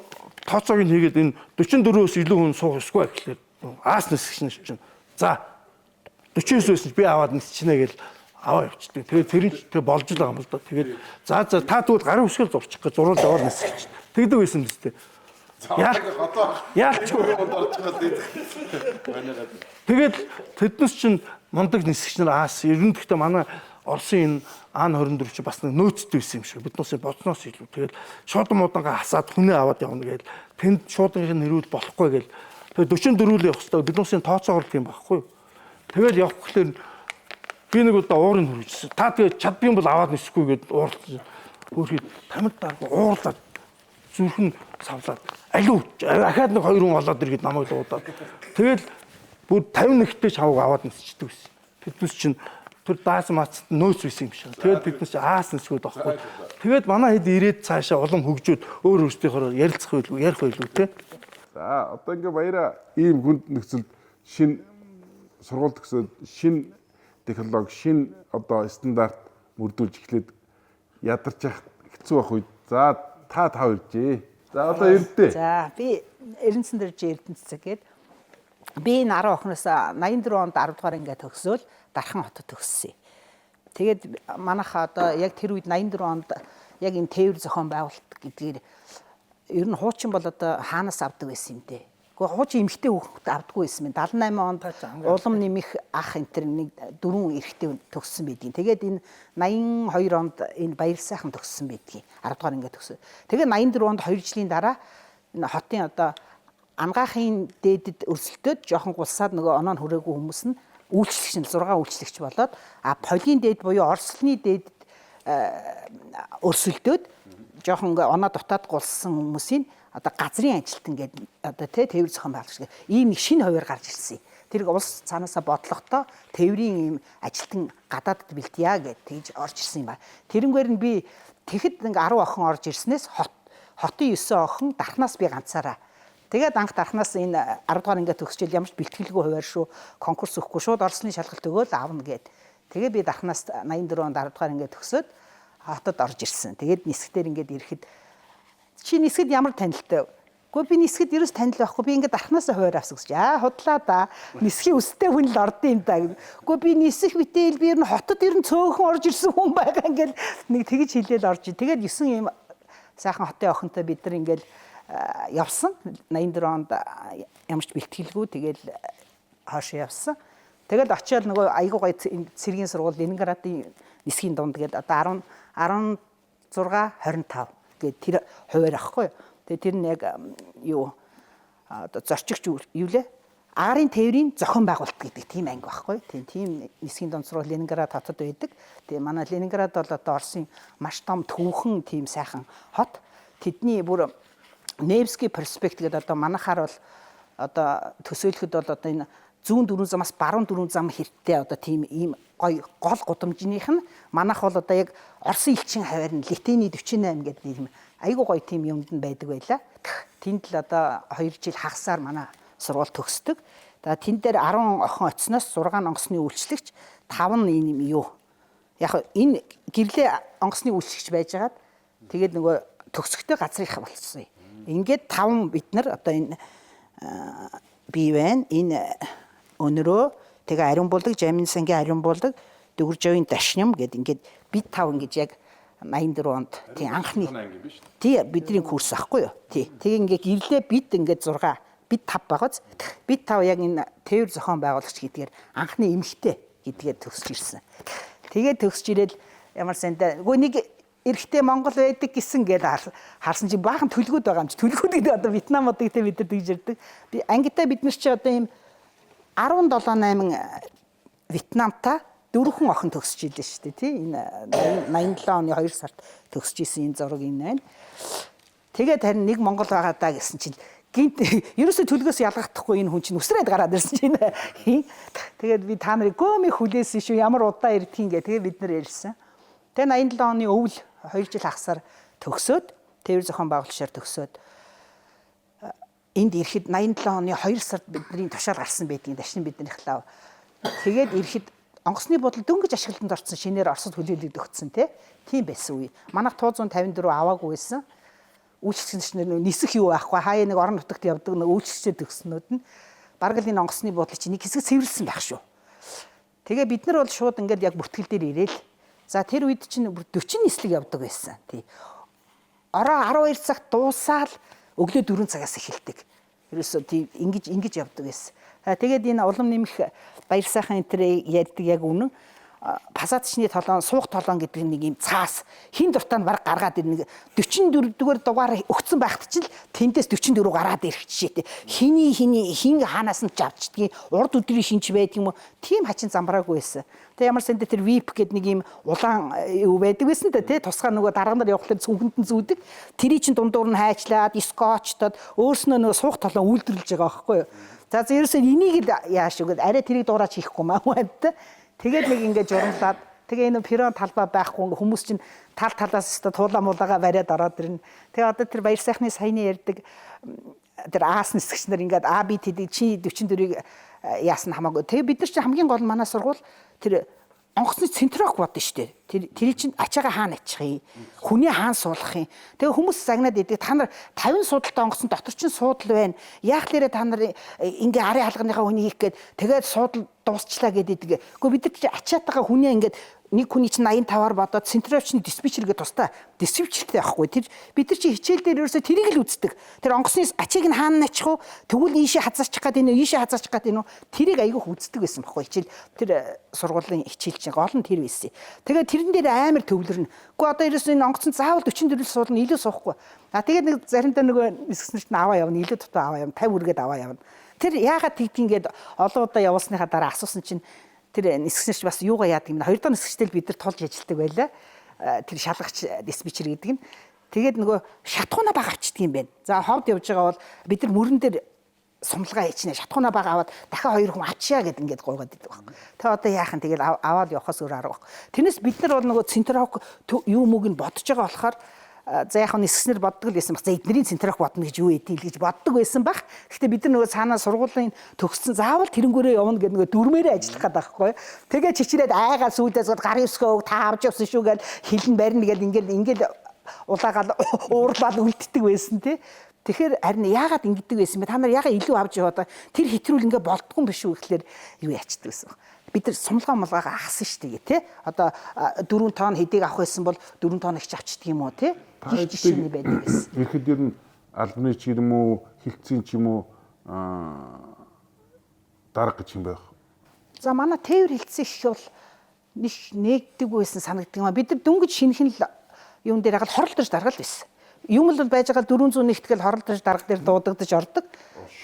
тооцоог нь хийгээд энэ 44-өөс илүү хүн суух ёсгүй гэхлээр аас нисгч чинь за 49 байсан би аваад нисчихнэ гэж аваа явчихдаг. Тэгээд тэр нь болж л байгаа юм л да. Тэгээд за та тэгвэл гарын хөсгөл зурчих гэж зуруулж аваад нисгч. Тэгдэг байсан биз дээ. Яалч тэгээд тэднес чинь мундаг нисгч нар аас 90-д манай Оросын энэ АН-24 чи бас нэг нөөцтэй байсан юм шиг биднээс бодсноос илүү. Тэгээд шуудан муудангаа хасаад хүнээ аваад явна гээл тэнд шуудангийн нэрүүл болохгүй гээл тэгээд 44 л явах хэрэгтэй биднээс тооцоогоор тийм байхгүй. Тэгээд явах гэхлээр би нэг удаа уурыг хүргэжсэн. Та тэгээд чаддсан бол аваад нисэхгүй гээд уурлаа. Өөрхий тамид даа уурлаад зүрхэн савлаад алуу ахаад нэг 2 хүн олоод иргээд намайг луудаад. Тэгээд бүр 51-тэй чавг аваад нисчдэг байсан. Тэднес чинь тэр даас маацд нөөц байсан юм шиг. Тэгээд бид нар аас нисгүүд байхгүй. Тэгээд манай хэд ирээд цаашаа улам хөгжөөд өөр өөрсдийнхөө ярилцах байлгүй, ярих байлгүй те. За одоо ингээ баяра ийм хүнд нөхцөлд шин сургууль төгсөөд шин технологи, шин одоо стандарт мөрдүүлж эхлээд ядарч явах хэцүү байх үед за та иржээ. За одоо ирдээ. За би Эрдэнэсэн дэрж Эрдэнэцэг гээд би энэ 10 охноос 84 онд 10 дугаар ингээ төгсөөл Дархан хотод төгссөн. Тэгээд манайх одоо яг тэр үед 84 онд яг энэ тээвэр зохион байгуулалт гэдгээр ер нь хуучин бол одоо хаанаас авдаг байсан юм дээ. Гэхдээ хуучин эмэгтэй хүүхэд авдаггүй байсан юм. 78 онд улам нэмэх ах энэ төр нэг 4 эрэгтэй төгссөн байдгийн. Тэгээд энэ 82 онд энэ баяр сайхан төгссөн байдгийн. 10 дугаар ингээ төгсөө. Тэгээд 84 онд 2 жилийн дараа энэ хотын одоо ангаахын дээдэд өрсөлдөөд жоохон гулсаад нөгөө оноо нь хүрээгүй хүмүүс нь үйлчлэгч нь 6 үйлчлэгч болоод полигийн дээд буюу орслны дээдэд өрсөлдөөд жоохон оноо дутаад гулсан хүмүүсийн одоо газрын ажилтан гэдэг одоо тээвэр зохион байгуулагч ийм нэг шинэ хуваар гарч ирсэн. Тэр улс цаанаасаа бодлохдоо тээврийн ийм ажилтан гадаадд бэлтгийа гэж тэгж орж ирсэн юм ба. Тэрнгээр нь би тэгэхэд нэг 10 охин орж ирснээс хотын 9 охин Дарханаас би ганцаараа. Тэгээд анх Дарханаас энэ 10 дугаар ингээд төгсчил ямарч бэлтгэлгүй хуваар шүү конкурс өгөхгүй шууд Оросны шалгалт өгөөл авна гэд. Тэгээ би Дарханаас 84 онд 10 дугаар ингээд төгсөөд хотод орж ирсэн. Тэгээд нисгтэр ингээд ирэхэд чи нисгэд ямар танилтай вэ? Гэхдээ би нисгэд ерөөс танил байхгүй. Би ингээд Дарханаас хуваар авсан гэж. Худлаа да. Нисхийн өстэй хүн л ордын юм да. Гэхдээ би нисэх битэл би ер нь хотод ер нь цөөхөн орж ирсэн хүн байгаа ингээд нэг тэгж хэлээл орж. Тэгээд 9 юм сайхан хотын охинтой бид нар ингээд явсан 84 онд ямарч бэлтгэлгүй тэгэл хаашаа явсан. Тэгэл очиод нөгөө айгуу гой цэргийн сургууль Ленинградын нисхийн дунд гээд одоо 16 25 гээд тэр хуваар ахгүй. Тэгээ тэр нь яг юу одоо зорчигч юу лээ? Агарын тээврийн зохион байгуулалт гэдэг тийм анги байхгүй. Тийм нисхийн дунд сургууль Ленинград хотод байдаг. Тэгээ манай Ленинград бол одоо Оросын маш том түүхэн тийм сайхан хот. Тэдний бүр Невский проспект гэдэг одоо манайхаар бол одоо төсөөлөхөд бол одоо энэ зүүн дөрвөн замаас баруун дөрвөн зам хэрттэй одоо тийм ийм гой гол гудамжных нь манайх бол одоо яг Оросын элчин хаваар нь Литейний 48 гэдэг ийм айгуу гой тийм юмд нь байдаг байлаа. Тэнд л одоо 2 жил хагасаар манай сургууль төгсдөг. За тэн дээр 10 охин очсноос 6 онгоцны үйлчлэгч 5 нь ийм юу. Яг энэ гэрлээ онгоцны үйлчлэгч байжгаад тэгээд нөгөө төгсгөтэй газрынхаа болцсон юм. Ингээд 5 бид нар одоо энэ бий байна. Энэ өнөрөө тэгээ ариун булдаг, Жамин сангийн ариун булдаг, Дөгөржавын дашням гэд ингээд бид 5 ингэж яг 84 онд тий анхны тий бидний курс ахгүй юу. Тий. Тэгээ ингээд ирлээ бид ингээд 6 бид 5 байгааз бид 5 яг энэ тээвэр зохион байгуулагч гэдгээр анхны эмэгтэй гэдгээр төгсөж ирсэн. Тэгээ төгсөж ирэл ямар сандаа үгүй нэг эрэгтэй Монгол байдаг гэсэн гээд харсан чинь баахан төлгүүд байгаа юм чи. Төлгүүд гэдэг одоо Вьетнамуудыг те бид нар тэгж ярьдаг. Би ангидаа бид нар чи одоо ийм 17-8 Вьетнамта 4 хүн охин төгсөж ийлээ шүү дээ тий. Энэ 87 оны 2 сард төгсөж исэн энэ зураг энэ байна. Тэгээд харин нэг Монгол байгаа даа гэсэн чинь гинт ерөөсө төлгөөс ялгахдахгүй энэ хүн чинь үсрээд гараад ирсэн чинь. Тэгээд би та нарыг гөөми хүлээсэн шүү ямар удаа ирдгийг гэ тэгээд бид нар ярьсан. Тэгээ 87 оны өвөл 2 жил хагасаар төгсөөд тээвэр зохион байгуулагчаар төгсөөд энд ирэхэд 87 оны 2 сард бидний тушаал гарсан байдгийн дашин биднийх лав. Тэгээд ирэхэд онгоцны бодол дөнгөж ашиглалтанд орсон шинээр Оросд хүлээлгэж өгсөн тийм байсан үе. Манайх 1154 аваагүй байсан. үйлчлэгчнэр нисэх юу байхгүй хаяа нэг орон нутагт явдаг нэг үйлчлэгчээр төгснүүд нь бараг л энэ онгоцны буудлыг чинь нэг хэсэг цэвэрлсэн байх шүү. Тэгээ бид нар бол шууд ингээд яг бүртгэл дээр ирээл. За тэр үед чинь 40 нислэг явдаг байсан. Тий. Ороо 12 цагт дуусаал өглөө 4 цагаас эхэлдэг. Ерөөсөө тий ингэж явдаг байсан. Тэгээд энэ улам нэмэх баяр сайхан энэ ярьдаг яг үнэн. Пасадчны толон, суух толон гэдэг нэг юм цаас хин дуртай нь баг гаргаад ирнэ. 44 дугаар дугаар өгцөн байхад ч л тэндээс 44 гараад ирэх жишээтэй. Хин хаанаас нь авчдгийг урд өдрийн шинж байдаг юм уу? Тийм хачин замбраагүй байсан. Тэ ямар санд тэр VIP гэдэг нэг юм улаан юу байдаг байсан тэ тусгай нөгөө дарга нар явахлаар цүнхэнд нь зүүдэг. Тэрий чин дундуур нь хайчлаад, скотчтод өөрснөө нөгөө суух толон үйлдвэрлэж байгаа байхгүй юу? За ерөөсөө энийг л яаш үгээд арай тэрийг дуурайч хийхгүй маамтай. Тэгээд нэг ингэж журамлаад тэгээ энэ перрон талбай байхгүй хүмүүс чинь талаас өстө туулаа муулагаа бариад ороод ирнэ. Тэгээ одоо тэр баяр сайхны саяны ярьдаг тэр аас нисгч нар ингээд ABTD чи 44-ийг яасан хамаагүй. Тэгээ бид нар чинь хамгийн гол манай сургууль тэр онгоцны центрок бодно шүү дээ. Тэр чинь ачаага хаана ачих юм? Хүний хаана суулгах юм? Тэгээ хүмүүс загнаад идэг та нар 50 суудалтай онгоцны дотор чинь суудал байна. Яах лээрээ та нар ингээ арын халганыхаа хүний хийх гээд тэгээд суудал дуусчлаа гэдэг. Гэхдээ бид нар чинь ачаатайгаа хүний ингээд нэг хүний чинь 85-аар бодоод центровчны диспетчергээ тустай диспетчертэй байхгүй. Тэр бид нар чинь хичээл дээр ерөөсөө тэрийг л үздэг. Тэр онгоцны ачааг нь хаана начих вэ? Тэгвэл ийшээ хазаачих гээд энэ ийшээ хазаачих гээд энэ тэрийг айгүйх үздэг байсан байхгүй. Хичээл тэр сургуулийн хичээл чинь гол нь тэр байсан. Тэгээд тэрэн дээр амар төвлөрнө. Гэхдээ одоо ерөөсөө энэ онгоцон заавал 44 суулна илүү суухгүй. Тэгээд нэг заримдаа нөгөө нисгснэрт нь аваа явна, илүү дотоо аваа явна, 50 үргээд аваа явна. Тэр яагаад тэгтийнгээд олон удаа явуулсныхаа дараа асуусан чинь тэр нисгснэрч бас юугаа яадаг юм. 2 дахь нисгчтэл бид нар тулж ажилладаг байлаа. Тэр шалгагч диспетчер гэдэг нь. Тэгээд нөгөө шатхуунаа баг авчдаг юм байна. За ховд явж байгаа бол бид нар мөрөн дээр сумлгаа хийчихнэ. Шатхуунаа баг аваад дахиад 2 хүн авчиа гэд ингээд гойгоод идэг баг. Тэ одоо яахан тэгэл аваад явахаас өөр арга баг. Тэрнээс бид нар бол нөгөө центрок юу мөг нь бодож байгаа болохоор за яг нисгснэр боддог л байсан баг. За эднэрийн центрок бодно гэж юу эдий л гэж боддог байсан баг. Гэхдээ бид нар нөгөө цаанаа сургуулийн төгссөн заавал тэрэнгүүрээ явна гэдэг нөгөө дүрмээрээ ажиллах гэдэг байхгүй. Тэгээ чичрээд айгаа сүйдээс гарын өсгөө та авч явсан шүү гэж хилэн барьна гэдэг ингээд улаагаал уурлаад үлддэг байсан тий. Тэгэхээр харин яагаад ингэдэг байсан бэ? Та нар яагаад илүү авч яваад тэр хэтрүүл ингээ болдгоо биш үү гэхлээр юу яачдаг байсан бэ? Бид нар сумлгаа молгоогоо ахсан шүү дээ тий. Одоо 4 тонн хэдийг авах байсан бол 4 тонн их авчдаг юм уу тий? Их жишээний байдаг гэсэн. Ихэд ер нь албаны ч юм уу, хилцгийн ч юм уу дарга гэж юм байх. За манай тээвэр хилцсэн их бол нэгдэг байсан санагддаг юм. Бид нар дөнгөж шинхэн л юун дээр хагаад хорол дэж даргал байсан. Юм л байж байгаа 401 тэгэл хорол дэж дарга дээр дуудагдаж ордог.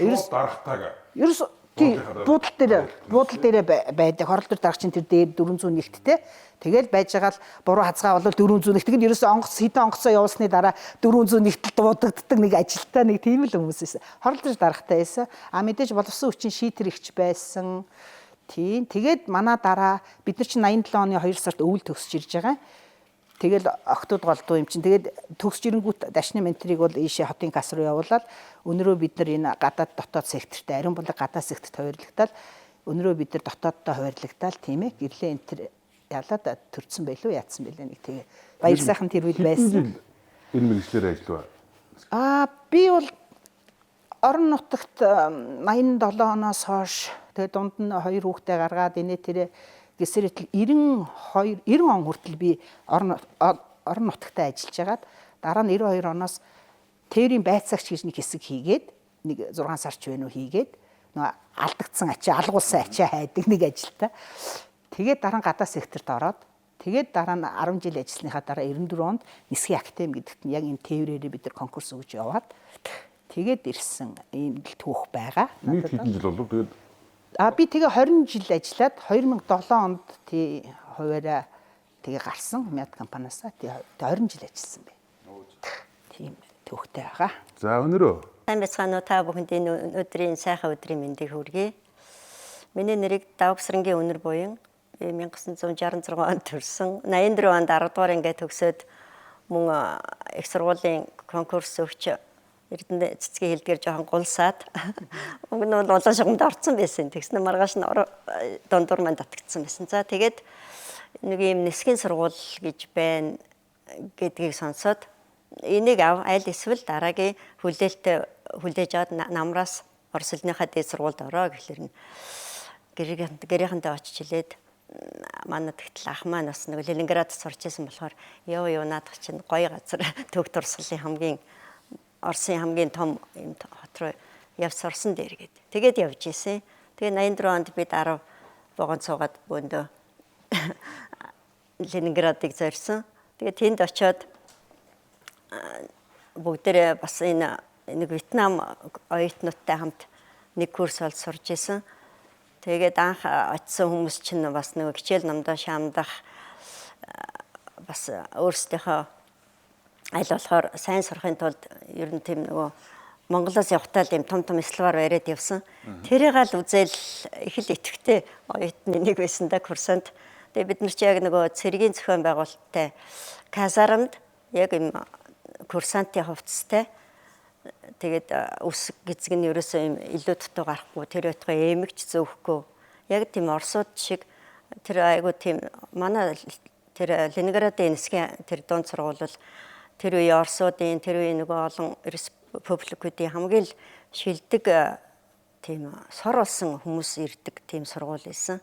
Ерөөс даргатайгаа. Ерөөс тий буудлын дээр байдаг. Хорол дээр дарга чинь тэр дээр 401-т тэгэл байж байгаа л буруу хазгаа бол 401 тэгэл ерөөс онгоц хитэн онгоцоо явуулсны дараа 401-т дуудагддаг нэг ажилтаа нэг тийм л хүмүүс байсан. Хорол дээр даргатай байсан. Мэдээж боловсон хүчин шийтэр ихч байсан. Тийм. Тэгээд манай дараа бид нар чинь 87 оны 2 сард өвөл төгсөж ирж байгаа. Тэгэл октод голдуу юм чинь. Тэгээд төгсж ирэнгүүт дашны ментрийг бол ийшээ хотын кас руу явуулаад өнөрөө бид нар энэ гадаад дотоод секторт ариун булаг гадаад секторт хувирлагтаал өнөрөө бид нар дотооддоо хувирлагтаал тийм ээ гэрлээ энэ тэр ялаад төрцөн байлуу яатсан байлаа нэг тэгээ баяр сайхан тэр үед байсан. Энэ мэргэжлэр ажиллаваа. Би бол орон нутагт 87 оноос хойш тэгээ дунд нь 2 хүүхдээ гаргаад инээ тэрэ гэсэрэтэл 90 он хүртэл би орон нутагтаа ажиллаж агаад дараа нь 92 оноос тээврийн байцаагч гэж нэг хэсэг хийгээд нэг 6 сар ч байна уу хийгээд нөгөө алдагдсан ачаа алгуулсан ачаа хайдаг нэг ажилтаа. Тэгээд дараа нь гадаа секторт ороод тэгээд дараа нь 10 жил ажилласныхаа дараа 94 онд Нисхийн академи гэдэгт нь яг энэ тээврээрээ бид нар конкурс өгж яваад тэгээд ирсэн ийм л түүх байгаа. Нэг хэдэн жил болов тэгээд би тэгээ 20 жил ажиллаад 2007 онд тий хуваараа тэгээ гарсан мяд компаниасаа тий 20 жил ажилласан бэ. Тийм төвхтэй байгаа. За өнөрөө сайн байцгаана уу та бүхэнд энэ өдрийн сайхан өдрийн мэндийг хүргэе. Миний нэрийг Давгсрангийн Өнөр буян 1966 онд төрсөн. 84 онд 10 дугаар ангид төгсөөд мөн их сургуулийн конкурс өгч Эрдэнэ цэцгийн хэлдгээр жоохон гулсаад уг нь бол улаан шугамд орсон байсан. Тэгснэ маргааш нь дундуур манд татагдсан байсан. За тэгээд нэг юм нисхийн сургууль гэж байна гэдгийг сонсоод энийг аль эсвэл дараагийн хүлээлттэй хүлээж аваад намраас Орос хэлнийхаа дээд сургуульд ороо гэхлээр гэрийнхэнтэй очиж хэлээд манад тэгтэл ах маань бас нэг Ленинградд сурч байсан болохоор ёо наадах чинь гоё газар төг турсгалын хамгийн Оросын хамгийн том юм хот руу явж сурсан дээр гээд. Тэгээд явж ийсэн. Тэгээ 84 онд би 10 вагон цугаад бөөндөө Ленинградыг зорьсон. Тэгээ тэнд очиод бүгдээрээ бас энэ нэг Вьетнам оюутнуудтай хамт нэг курс олж сурж исэн. Тэгээд анх очисон хүмүүс чинь бас нэг хичээл номдоо шаамдах бас өөрсдийнхөө аль болохоор сайн сурахын тулд ер нь тийм нөгөө Монголоос явахтаа юм том словар бариад явсан. Тэрийг л үзэл их л итгэвтэй оюутны нэг байсан да курсант. Тэгээ бид нар чи яг нөгөө цэргийн зохион байгуулалттай казармд яг юм курсантын хувцастай. Тэгээд үс гизэг нь ерөөсөө юм илүү дутуу гарахгүй тэр байтугай эмэгч зөөхгүй. Яг тийм орсууд шиг тэр айгуу тийм манай тэр Ленинградын нисхийн тэр дунд сургууль бол тэр үе орсуудын тэр үе нөгөө олон республикуудын хамгийн шилдэг тийм сор болсон хүмүүс ирдэг тийм сургууль байсан.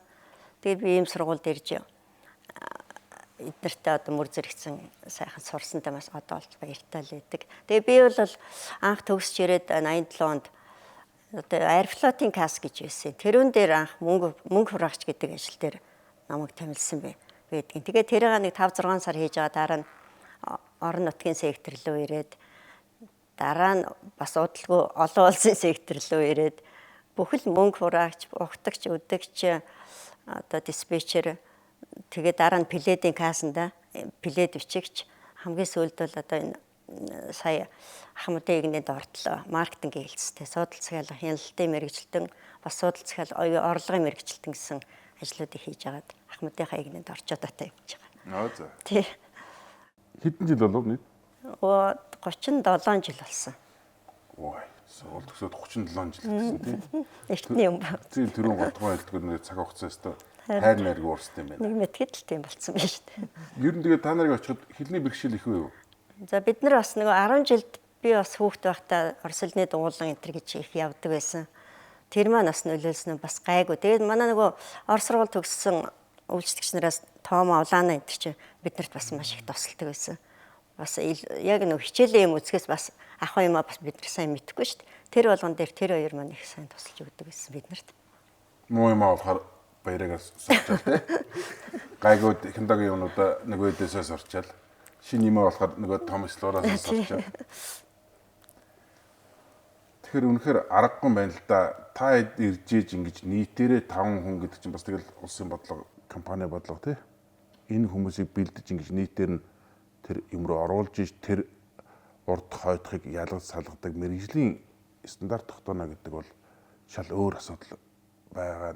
Тэгээд би ийм сургуульд ирж эднэртээ одоо мөр зэрэгцэн сайхан сурсантай маш одоо олж баяртай л байдаг. Тэгээ би бол анх төгсч ирээд 87 онд одоо Аэрофлотын касс гэж байсан. Тэрүүн дээр анх мөнгө хураагч гэдэг ажил дээр намайг томилсон байдгийн. Тэгээ тэрийг нэг 5-6 сар хийж байгаа дараа нь орон нутгийн сектор руу ирээд дараа нь бас удалгүй олон улсын сектор руу ирээд бүхэл мөнгө хураагч, ухтагч, өдөгч одоо диспетчер тэгээ дараа нь пледийн кассанда плед бичигч хамгийн сүүлд бол одоо энэ сая Ахмадын игнэд ордлоо маркетинг хэлцтэй суудал захиалга хяналтын мэргэжилтэн бас суудал захиалга орлогын мэргэжилтэн гэсэн ажлуудыг хийж агаад Ахмадынхаа игнэд орчоод одоо явж байгаа. За. Тий. Хэдэн жил болов нийт? 37 жил болсон. Ой, сургууль төгсөөд 37 жил гэсэн тийм. Эртний юм. Зин тэрүүн годгоо хэлдэг нэг цаг хугацаа өстө хайр найрг уурстай юм байна. Нэг мэтгэд л тийм болцсон байна шүү дээ. Ер нь тэгээ та нарыг очиход хэлний бэрхшээл их үү? За бид нар бас нөгөө 10 жилд би бас хүүхэд байхдаа орос хэлний дугуулан энтер гэж их явдаг байсан. Тэр маань бас нөлөөлсөн нь бас гайгүй. Тэгээд манай нөгөө орос сургууль төгссөн үйлчлэгч нараас Тома Улаана энтер чинь биднэрт бас маш их тусалдаг байсан. Бас яг нөгөө хичээлийн юм үзгээс бас ах юмаа бас бид нар сайн мэдэхгүй шүү дээ. Тэр болгон дээр тэр хоёр маань их сайн тусалж өгдөг байсан биднэрт. Муу юм аа болохоор баяраагаас сурчаал тий. Гайгүй хяндагийн юмнуудаа нэг үедээсээ сурчаал. Шинэ юм болохоор нөгөө том слуураас сурчаал. Тэгэхээр үнэхээр аргагүй байна л да. Та ирж ийж ингэж нийтээрээ 5 хүн гэдэг чинь бас тэгэл улсын бодлого, компани бодлого тий. Энэ хүмүүсийг бэлдэж ингэж нийтээр нь тэр юм руу оруулж иж тэр урд хойдохыг ялгаж салгадаг мэргэжлийн стандарт тогтооно гэдэг бол шал өөр асуудал байгаа.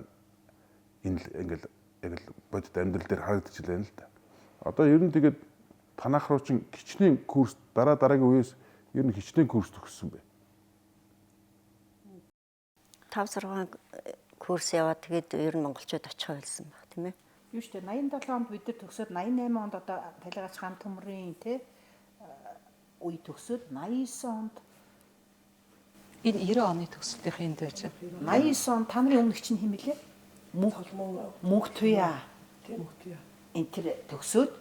Энэ л ингээл яг л бодит амьдрал дээр харагдчихлаа байна л да. Одоо ер нь тэгээд танах руу чин хичнээн курс дараагийн үеэс ер нь хичнээн курс төгссөн бай. 5-6 курс яваад тэгээд ер нь монголчууд очих байлсан баг тийм ээ. Юу ч тэ 87 онд бид нар төгсөөд 88 онд одоо Талигач хаан төмрийн те үе төгсөөд 89 онд энэ 90 оны төгсөлтийнх энд байж байна. 89 он та нарын өмнөх чинь хэм билээ? Мөнх туяа. Энэ тэр төгсөөд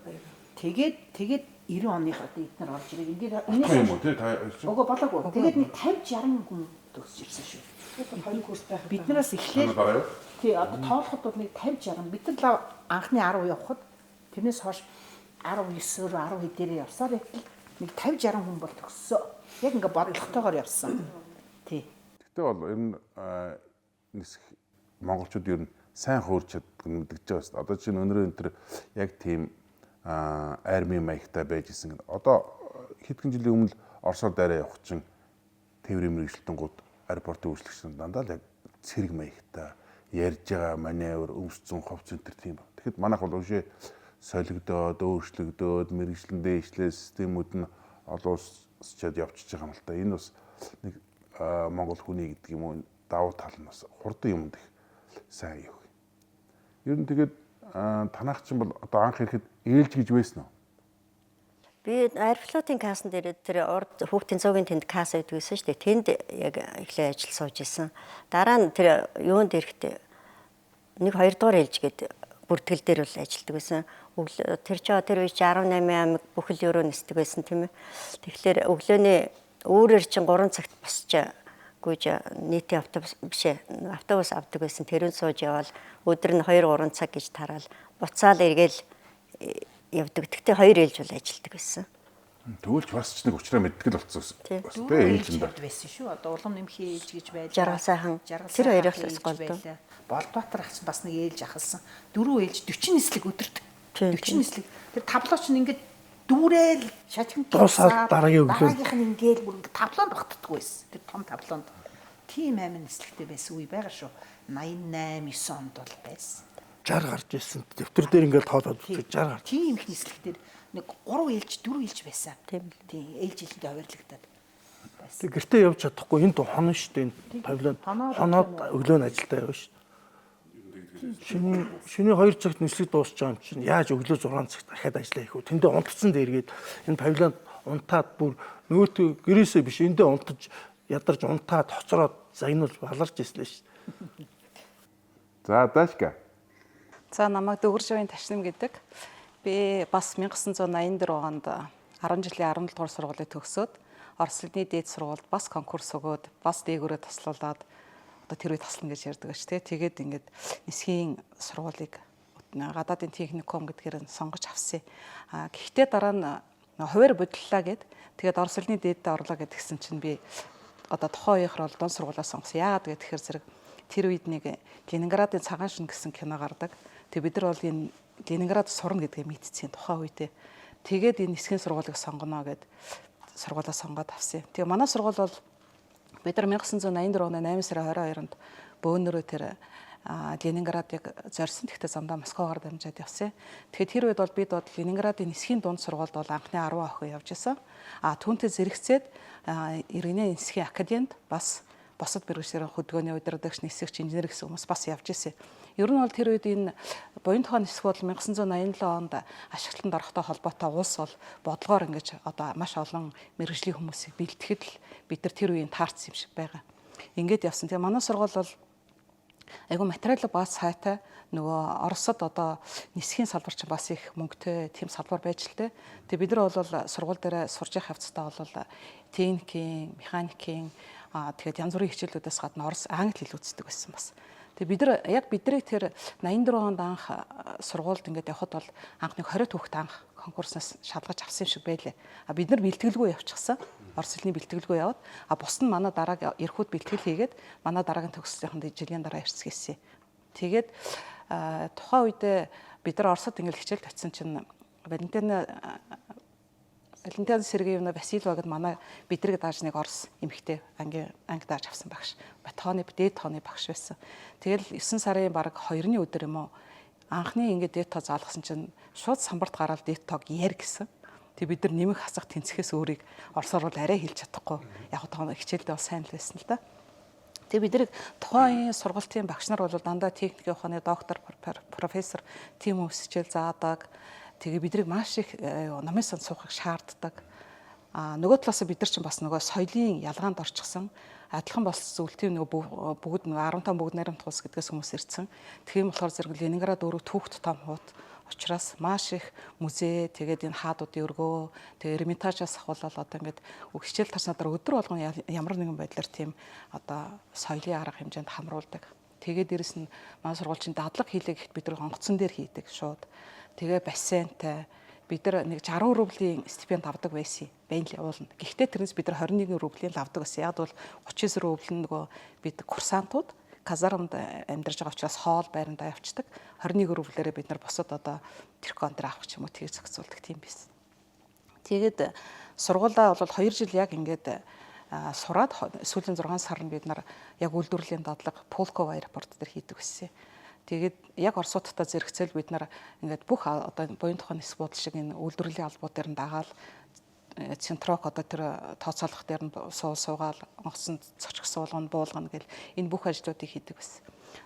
тэгээд 90 оных одоо эдгээр орж ирээд ингээд юм уу тий та Өгөө болоогүй. Тэгээд нэг 50-60 хүн төгсөж ирсэн шүү. Биднээс эхлээд тий одоо тоолоход бол нэг 50-60 бид нар анхны 10 явхад тэрнээс хойш 19-өөр 10 хэдээрээ явсаар байтал нэг 50-60 хүн бол төгссөн. Яг ингээд бодлоготойгоор явсан. Тий. Гэтэ бол ер нь нисэх монголчууд ер нь сайн хуурч чаддаг мэдгэж байгаа шүү. Одоо чинь өнөрөө энэ төр яг тийм арми маягтай байж исэн. Одоо хэдхэн жилийн өмнө Оросоор дайраа явах чинь тээврийн мэргэжилтэнгууд аэропортын үйлчлэгчид дандаа л яг цэрэг маягтай ярьж байгаа маневр өмсцэн ховц энэ тийм ба. Тэгэхэд манайх бол ушээ солигдоод өөрчлөгдөөд мэргэжлэн дээшлээ системүүд нь олон улсчад явчихж байгаа юм л та. Энэ бас нэг монгол хүний гэдэг юм уу давуу тал нь бас хурдан юмд их сайн юу. Ер нь тэгээд танах чинь бол одоо анх ирэхэд ээлж гэж байсан уу? Би Аэрофлотын кассан дээр тэр урд хүүхдийн цуугийн тэнд касса гэдэг байсан шүү дээ. Тэнд яг эхлээ ажил сууж исэн. Дараа нь тэр юунд ирэхдээ 1-2 дугаар ээлж гээд бүртгэл дээр бол ажилладаг байсан. Тэр ч тэр үе 18 аймаг бүхэл өрөө нисдэг байсан тийм ээ. Тэгэхээр өглөөний өөрөөр чинь 3 цагт босч гүйж нийтийн автобус бишээ автобус авдаг байсан. Тэрэн сууж явал өдөр нь 2-3 цаг гэж тараал буцаал эргээл явдаг. Тэгтээ 2 ээлж бол ажилладаг байсан. Тэгвэл ч бас ч нэг учраа мэдтгэл болцсон. Бас Дөрөв тэ ээлж ээлжинд. байсан шүү. Одоо улам нэмхий ээлж гэж байлаа. Жаргал сайхан. Тэр хоёрыг л голдуу. Болдбаатар ах чинь бас нэг ээлж ахалсан. 4 ээлж 40 нислэг өдөрт. Тийм, 40 нислэг. Тэр табло чинь ингээд дүүрээл шажин Дуусаад дараагийн өглөө. дараагийнх нь ингээд бүр ингээд таблоонд багтдаггүй байсан. Тэр том таблоонд. Тийм амин нислэгтэй байсан үе байгаа шүү. 88 9 онд бол байсан. 60 гарч ирсэн. Дэвтэр дээр ингээд тоолоод үзчих 60 гарч. Тийм их нислэгтэр нэг 3 ээлж 4 ээлж байсан. Тийм. Тийм ээлж ээлжинд авирлагдаад байсан. Тэг гэртээ явж чадахгүй энэ тоо хоноо шүү дээ. Энэ павильон хоноод өглөө нь ажилдаа явна шүү. Шөнийн 2 цагт нислэг дуусч байгаа юм чинь яаж өглөө 6 цагт дахиад ажиллаа хийх вэ? Тэндээ унтцсан дээргээд энэ павильонд унтаад бүр нөгөөтөө гэрээсээ биш эндээ унтаж ядарч унтаад хоцроод загнуулж баларч ирсэн шүү. За Дашка. За намайг Дөгөржавын Ташним гэдэг. Би бас 1984 онд 10 жилийн 17 дугаар сургуулийг төгсөөд Орос улсны дээд сургуульд бас конкурс өгөөд бас дээгүүрээ таслуулаад одоо тэр үе таслана гэж ярьдаг ш. Тэгээд ингээд нисхийн сургуулийг гадаадын техникум гэдгээр сонгож авсан. Гэхдээ дараа нь хуваар бодлоо гэд тэгээд Орос улсны дээддээ орлоо гэдгсэн чинь би одоо тухайн үеийнхэр бол дунд сургуулаа сонгосон. Яагаад гэхээр зэрэг тэр үед нэг Ленинградын цагаан шин гэсэн кино гардаг. Тэг бид нар бол энэ Ленинград сурна гэдгээ мэдчихсэн тухайн үедээ. Тэгээд энэ нисхийн сургуулийг сонгоно гэд сургуулаа сонгоод авсан. Тэгээ манай сургууль бол бид нар 1984 оны 8 сарын 22-нд бөөнөрөө тэр Ленинградыг зорьсон. Тэгтээ замдаа Москвагаар дамжаад явсан. Тэгэхээр тэр үед бол бид бол Ленинградын нисхийн дунд сургуульд бол анхны 10 охин явж исэн. Түүнтэй зэрэгцээд Иргэний нисхийн академид бас босод бэргэшрийн хөдөлгөөний удирдагч, нисгэгч, инженер гэсэн хүмүүс бас явж исэн. Ер нь бол тэр үед энэ буян тухайн нисэх бол 1987 онд ашиглалтанд орохдоо холбоотой улс бол бодлогоор ингэж одоо маш олон мэргэжлийн хүмүүсийг бэлтгэхэд л бид нар тэр үеийн таарсан юм шиг байгаа. Ингээд явсан. Тэгээ манай сургууль бол айгу материал бааз сайтай нөгөө Оросод одоо нисхийн салбар чинь бас их мөнгөтэй тийм салбар байж л тэ. Тэгээ бид нар бол сургууль дээр сурж явах явцдаа бол техникийн, механикийн тэгээд янз бүрийн хичээлүүдээс гадна Орос англи хэл үздэг байсан бас. Тэгээ бид нар яг биднийг тэр 84 онд анх сургуульд ингээд явхад бол анх нэг 20 хүүхэд анх конкурснаас шалгаж авсан юм шиг байлээ. Бид нар бэлтгэлгүй явчихсан. Орос хэлний бэлтгэлгүй яваад бус нь манай дарааг эрхүүд бэлтгэл хийгээд манай дараагийн төгсөлтийн жилийн дараа ирцгээсэн. Тэгээд тухайн үедээ бид нар Оросод ингээд хичээл тавьсан чинь Валентина Сергеевна Васильева гэдэг манай бидрэг дааж нэг Орос эмэгтэй анги дааж авсан багш. Батхооны дээд тооны багш байсан. Тэгэл 9 сарын баг 2-ны өдөр юм уу анхны ингээд дээд тоо заалгасан чинь шууд самбарт гараад дээд тоог яар гэсэн. Тэг бид нар нэмэх хасах тэнцэхээс өөрийг Оросоор бол арай хэлж чадахгүй. Яг тоо хичээлдээ бол сайн л байсан л да. Тэг бид нар тухайн сургалтын багш нар бол дандаа техникийн ухааны доктор, профессор тийм хүмүүс хичээл заадаг. Тэгээ бидрийг маш их номын санд суухыг шаарддаг. Нөгөө талаас бид нар чинь бас нөгөө соёлын ялгаанд орчихсон. Адилхан болсон зүйлтийн нөгөө бүгд нөгөө 15 бүгд найрамдах улс гэдгээс хүмүүс ирсэн. Тийм болохоор зэрэг Ленинград өөрөө түүхт том хут учраас маш их музей тэгээд энэ хаадуудын өргөө тэгээд Эрмитажаас ахвал одоо ингээд хичээл тарснаар өдөр болгон ямар нэгэн байдлаар тийм одоо соёлын арга хэмжээнд хамруулдаг. Тэгээд дээрэс нь манай сургуулийн дадлаг хийлээ гэхэд бид нар онгоцон дээр хийдэг шууд. Тэгээ бассейнтай бид нар нэг 60 рублийн стипенд авдаг байсан байнл явуулна. Гэхдээ тэрнээс бид нар 21 рублийн авдаг байсан. Яг бол 39 рубль нөгөө бид курсантууд казармд амьдарч байгаа учраас хоол байрандаа явцдаг. 21 рублээрээ бид нар босод одоо тэркон дээр авах ч юм уу тгий зохицуулдаг тийм байсан. Тэгээд сургуулаа бол 2 жил яг ингээд сураад сүүлийн 6 сар нь бид нар яг үйлдвэрлэлийн дадлага Пулково аэропорт дээр хийдэг байсан. Тэгээд яг Оросуудтай зэрэгцээл бид нар ингээд бүх одоо буян тухайн нисэх бодол шиг энэ үйлдвэрлэлийн албууд дээр нь дагаал центрок одоо тэр тооцоолох дээр нь суугаал онгоцон цочих суулгана буулгана гэл энэ бүх ажлуудыг хийдэг байсан.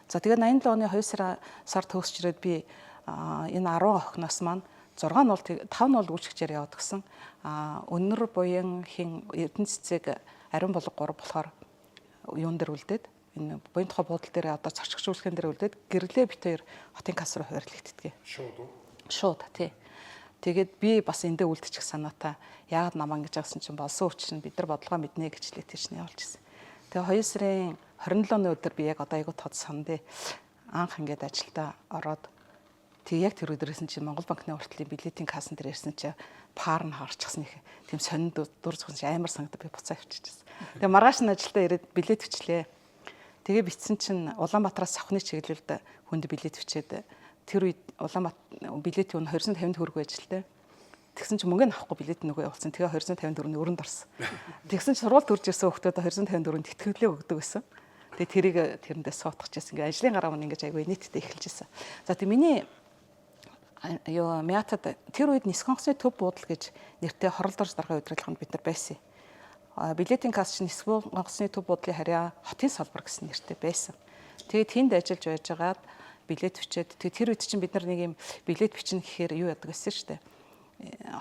За тэгээд 87 оны 2 сар төгсчрээд би энэ 10 охиноос маань 5 нь бол үйлчлэгчээр яваад гисэн. Өнөр буян хин Эрдэнэ цэцэг ариун болго 3 болохоор юун дээр үлдээд энэ буян тухай буудлын дээр одоо цорчигч үйлчлэгэн дээр үлдээд гэрлээ бит хоёр хотын касс руу хуваарлагддаг. Шууд тий. Тэгээд би бас эндээ үлдчих санаатай. Яагаад намаа ингэж агсан чинь болсон учраас бид нар бодлогоо мэднэ гэж л тийшний явуулж ирсэн. Тэгээ 2 сарын 27-ны өдөр би яг одоо айгуу тод сандээ анх ингээд ажилдаа ороод тэг яг тэр өдрөөс чинь Монгол банкны уртлын билетийн кассан дээр ирсэн чинь паар нь харчихсан их тийм сонин дур зогсон чинь амар санагдав би буцаа авчижсэн. Тэгээ маргааш нь ажилдаа ирээд билет бичлээ. Тэгээ бичсэн чинь Улаанбаатараас Савхны чиглэлд хүнд билет бичээд тэр үед Улаанбаатар билетийн үн 250 төгрөг байж л дээ. Тэгсэн чинь мөнгө авахгүй билет нөгөө явуулсан. Тэгээ 254-ний өрөнд орсон. Тэгсэн чинь сургууль төрж ирсэн хүүхдүүдэд 254-нд тэтгэлээ өгдөг гэсэн. Тэгээ тэрийг тэрэндээ суутгachсэн. Ингээ ажлын гараа мөн ингээ айгүй нийтдээ эхэлжсэн. За тэг миний Мятад тэр үед Нисхонгосны төв буудал гэж нэртэй хоролдорж даргын удирдлаганд бид нар байсан. Билетийн касс чинь Нисхонгосны төв буудлын харьяа хотын салбар гэсэн нэртэй байсан. Тэгээд тэнд ажиллаж байжгаад билет бичээд тэр үед чинь бид нар нэг юм билет бичнэ гэхээр юу яадаг гэсэн шүү дээ.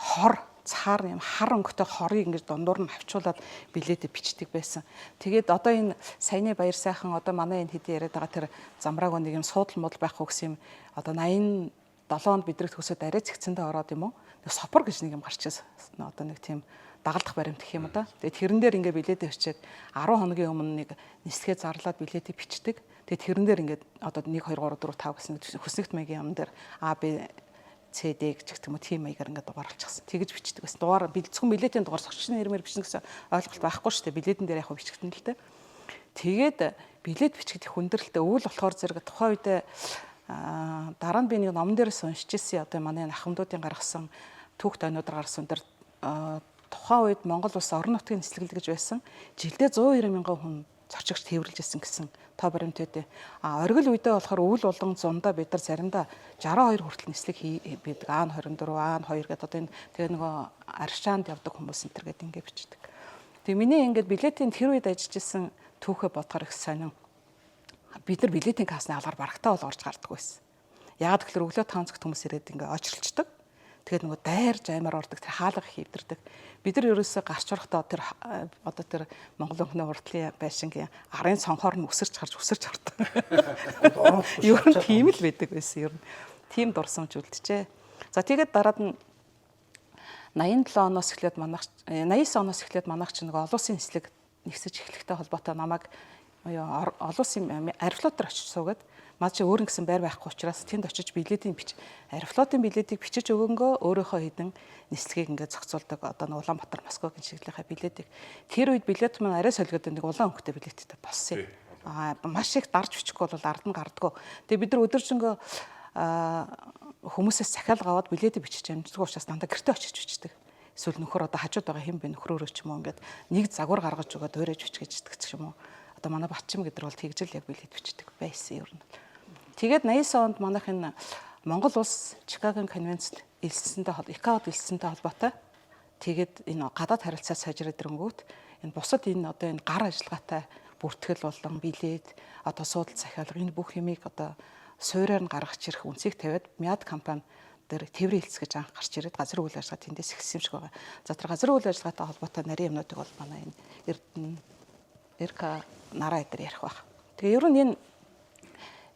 Хор цаар юм хар өнгөтэй хорыг ингэж дундуур нь авчуулаад билетээ бичдэг байсан. Тэгээд одоо энэ саяны баяр сайхан одоо манай энэ хэдий яриад байгаа тэр замрааг нэг юм суудл модл байх уу гэсэн юм одоо 87 онд бидрэг төгсөөд арай цэгцэндээ ороод юм уу. Сопор гэж нэг юм гарчихсан. Одоо нэг тийм дагалдах баримт гэх юм да. Тэгээд тэрэн дээр ингээ билетээ бичээд 10 хоногийн өмнө нэг нислэгээ зарлаад билетээ бичдэг. Тэгээд тэрэн дээр ингээ одоо 1 2 3 4 5 гэсэн хүснэгт маягийн юм дээр А Б CD гэж гэх юм уу тийм маягаар ингээ дугаарлчихсан. Тэгэж бичдэг байсан. Дугаар зөвхөн билетийн дугаар согчны нэрмээр бичнэ гэсэн ойлголт байхгүй шүү дээ. Билетэн дээр яг бичгдэн л дээ. Тэгээд билет бичгэд их хүндрэлтэй өвөл болохоор зэрэг тухайн үед дараа нь би нэг номон дээрээс уншиж ирсэн. Одоо манай ахмадуудын гаргасан түүх тойнуудаар гаргасан дээр тухайн үед Монгол улс орон нутгийн нислэгэл гэж байсан. Жилдээ 190 мянган хүн цочигч тээвэрлж ирсэн гэсэн тоо баримт өгдөө. Оргил үедээ болохоор өвөл болон зундаа бид нар заримдаа 62 хүртэл нислэг хийдэг. А24, А2 гэдэг одоо энэ тэгээ нөгөө аршаанд явдаг хүмүүс энэ төр гэдэг ингэ бичдэг. Тэгээ миний ингээд билетийн тэр үед ажиллаж исэн түүхээ бодохоор их сонин. Бид нар билетийн кассны алгаар барагтаа бол орж гардаг байсан. Яагаад гэхээр өглөө 5 цагт хүмүүс ирээд ингээ очролцдог. Тэгээд нөгөө дайрж аймаар ордог тэр хаалга хийвдэрдэг. Бид нар ерөөсөө гарч орохдоо тэр одоо тэр Монгол өнгөний уртлын байшингийн арын цонхоор нь үсэрч ордог. Ер нь тийм л байдаг байсан ер нь. Тийм дурсамж үлджээ. За тэгээд дараад нь 87 оноос эхлээд манайх 89 оноос эхлээд манайх ч нэг олон улсын нислэг нэгсэж эхлэхтэй холбоотой намайг олон улсын Аэрофлотоор очиж суугаад маа чи өөр нэгсэн байр байхгүй учраас тэнд очиж билетийн Аэрофлотын билетийг бичиж өгөнгөө өөрийнхөө хідэн нислэгийг ингээд зохицуулдаг одоо нэг Улаанбаатар Москвагийн чиглэлийнхаа билетийг тэр үед билет маань арай солигод нэг улаан өнгөтэй билеттэй болсон юм. Маш их дарж бичихгүй бол ард нь гардггүй. Тэгээ бид нар өдөржингөө хүмүүсээс захиалга аваад билетийг бичиж амждаг учраас дандаа гэртээ очиж бичдэг. Эсвэл нөхөр одоо хажууд байгаа хэн бэ нөхрөөрөө ч юм уу ингээд нэг загвар гаргаж өгөөд өөрөө бичгэждэг ч юм уу. Одоо манай Батчим гэдэр бол тэгжэл яг билет бичдэг байсан юм. Тэгээд 89 онд манайх энэ Монгол улс Чикаgoгийн конвенцэд ИКАОд элсэнтэй холбоотой. Тэгээд энэ гадаад харилцаа сайжраад ирэнгүүт энэ бусад энэ одоо энэ гар ажиллагаатай бүртгэл болон билет одоо суудал захиалга энэ бүх юмыг одоо суурьаар нь гаргаж ирэх үнцийг тавиад Мяд компани дээр тээврийн хэлц гэж анх гарч ирээд газрын үйл ажиллагаа тэндээс ихсэн юм шиг байгаа. За тэр газрын үйл ажиллагаатай холбоотой нарийн юмнуудыг бол манай энэ Эрдэнэ РК нараа дээр ярих байх. Тэгээ ер нь энэ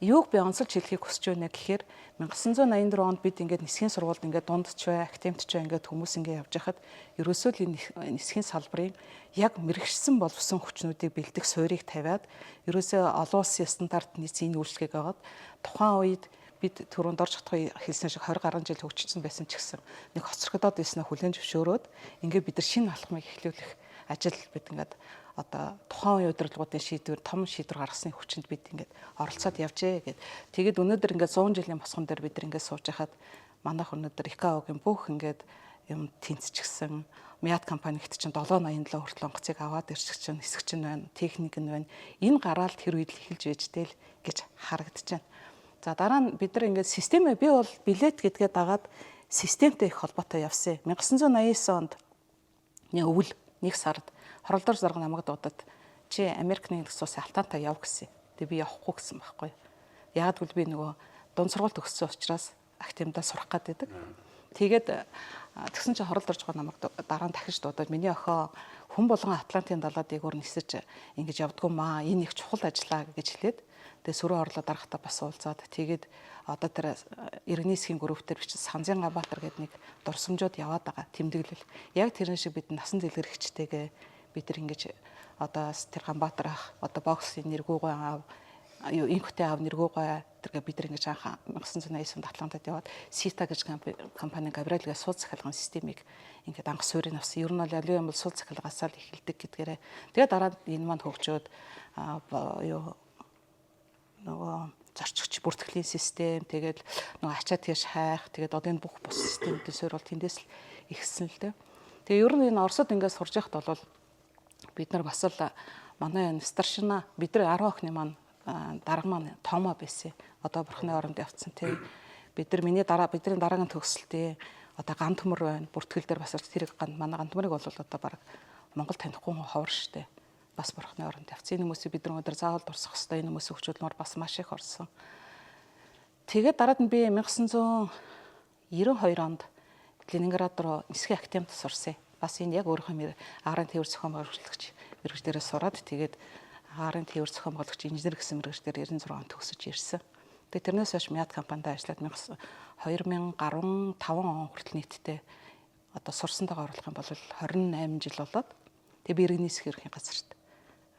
юуг би онцолж хэлхийг хүсэж байна гэхээр 1984 онд бид ингээд нисхийн сургуульд ингээд дундч бай, академич бай ингээд хүмүүс ингээд явж хахад ерөөсөө л энэ нисхийн салбарын яг мэрэгчсэн боловсон хүчнүүдийг бэлдэх суурийг тавиад ерөөсөө олон улсын стандартны зүйн үйлчлэгийг агаад тухайн үед бид түрүүнд орж чадах хэлсэн шиг 20 гаруй жил хөгжсөн байсан ч гэсэн нэг хоцрогдоод байснаа хүлээн зөвшөөрөөд ингээд бид нар шинэ алхмыг эхлүүлэх ажил бид ингээд одоо тухайн үеийн удирдлагуудын шийдвэр том шийдвэр гаргасны хүчинд бид ингээд оролцоод явжээ гэд. Тэгээд өнөөдөр ингээд 100 жилийн босгон дээр бид ингээд сууж хахад манайх өнөөдөр ИКАОгийн бүх ингээд юм тэнцчихсэн. Мяд компанигт чинь 787 хүртэл онгоцыг аваад ирчих чинь хэсэг чинь байна, техник нь байна. Энэ гараал тэр үед л эхэлж байжтэй л гэж харагдаж байна. За дараа нь бид нар ингээд системээ би бол билет гэдгээ дагаад системтэй их холбоотой явсан. 1989 онд нэг өвөл нэг сард хоролдор зарга намайг дуудаад чи Америкийн нэгдсэн улсын алтаантай яв гэсэн. Тэгээ би явахгүй гэсэн байхгүй. Яагад гэвэл би нөгөө дунд сургууль төгссөн учраас академидаа сурах гээд байдаг. Тэгээд тэгсэн чинь хорол орж байгаа намайг дараа нь дахиж дуудаад миний охин хүн болгон Атлантын далай дээгүүр нисэж ингэж явдггүй маа. Энэ их чухал ажиллаа гэж хэлээд тэгээд сөрөө орлоо дарахтаа бас уулзаад тэгээд одоо тэр иргэний засгийн группээр бичсэн Санзын Габаатар гэдэг нэг дурсамжууд яваад байгаа тэмдэглэл. Яг тэрэн шиг бид насан дэлгэрэгчтэйгээ бид нар ингэж одоо тэр Гамбаатар ах одоо боксын нэргүүгой аав инхтэй аав нэргүүгой тэргээ бид нар ингэж анх 1989 онд Атлантад яваад Сита гэж компани Габриэлгээ сууд захиалгын системийг ингээд анх суурийг авсан. Ер нь бол ялуу юм бол сууд захиалгасаа л эхэлдэг гэдгээрээ. Тэгээд дараа энэ маань хөгжөөд нөгөө зорчигч бүртгэлийн систем тэгээд нөгөө ачаа тэгш хайх тэгээд одоо энэ бүх бус системүүдийн суурь бол тэндээс л ихсэн л дээ. Тэгээ ер нь энэ Оросод ингээд сурж байхад бол бид нар бас л манай энэ старшина бидний 10 охины маань дарга маань Томо байсан. Одоо бурхны оронд явцсан тий. Бидний дараагийн төгсөлтийн одоо ган төмөр байна. Бүртгэл дээр бас тэрийг манай ган төмөрийг бол одоо баг Монгол танихгүй ховор штэ. Бас бурхны оронд явцсан. Энэ хүмүүсийг бид нар өнөөдөр заавал дурсах хэрэгтэй. Энэ хүмүүсийн хөгжүүлмөр бас маш их орсон. Тэгээд дараад нь би 1992 онд Ленинград руу нисхийн академид сурсан. Бас энэ яг өөрийнхөө арын тээвэр зохион байгуулагч мэргэжлэрээ сураад тэгээд арын тээвэр зохион байгуулагч инженер гэсэн мэргэжлэр 96 он төгсөж ирсэн. Тэгээд тэрнээс хойш Мят компанид ажиллаад 2015 он хүртэл нийтдээ одоо сурсантайгаа оруулах юм бол 28 жил болоод тэгээд би иргэний засгийн ерхийн газарт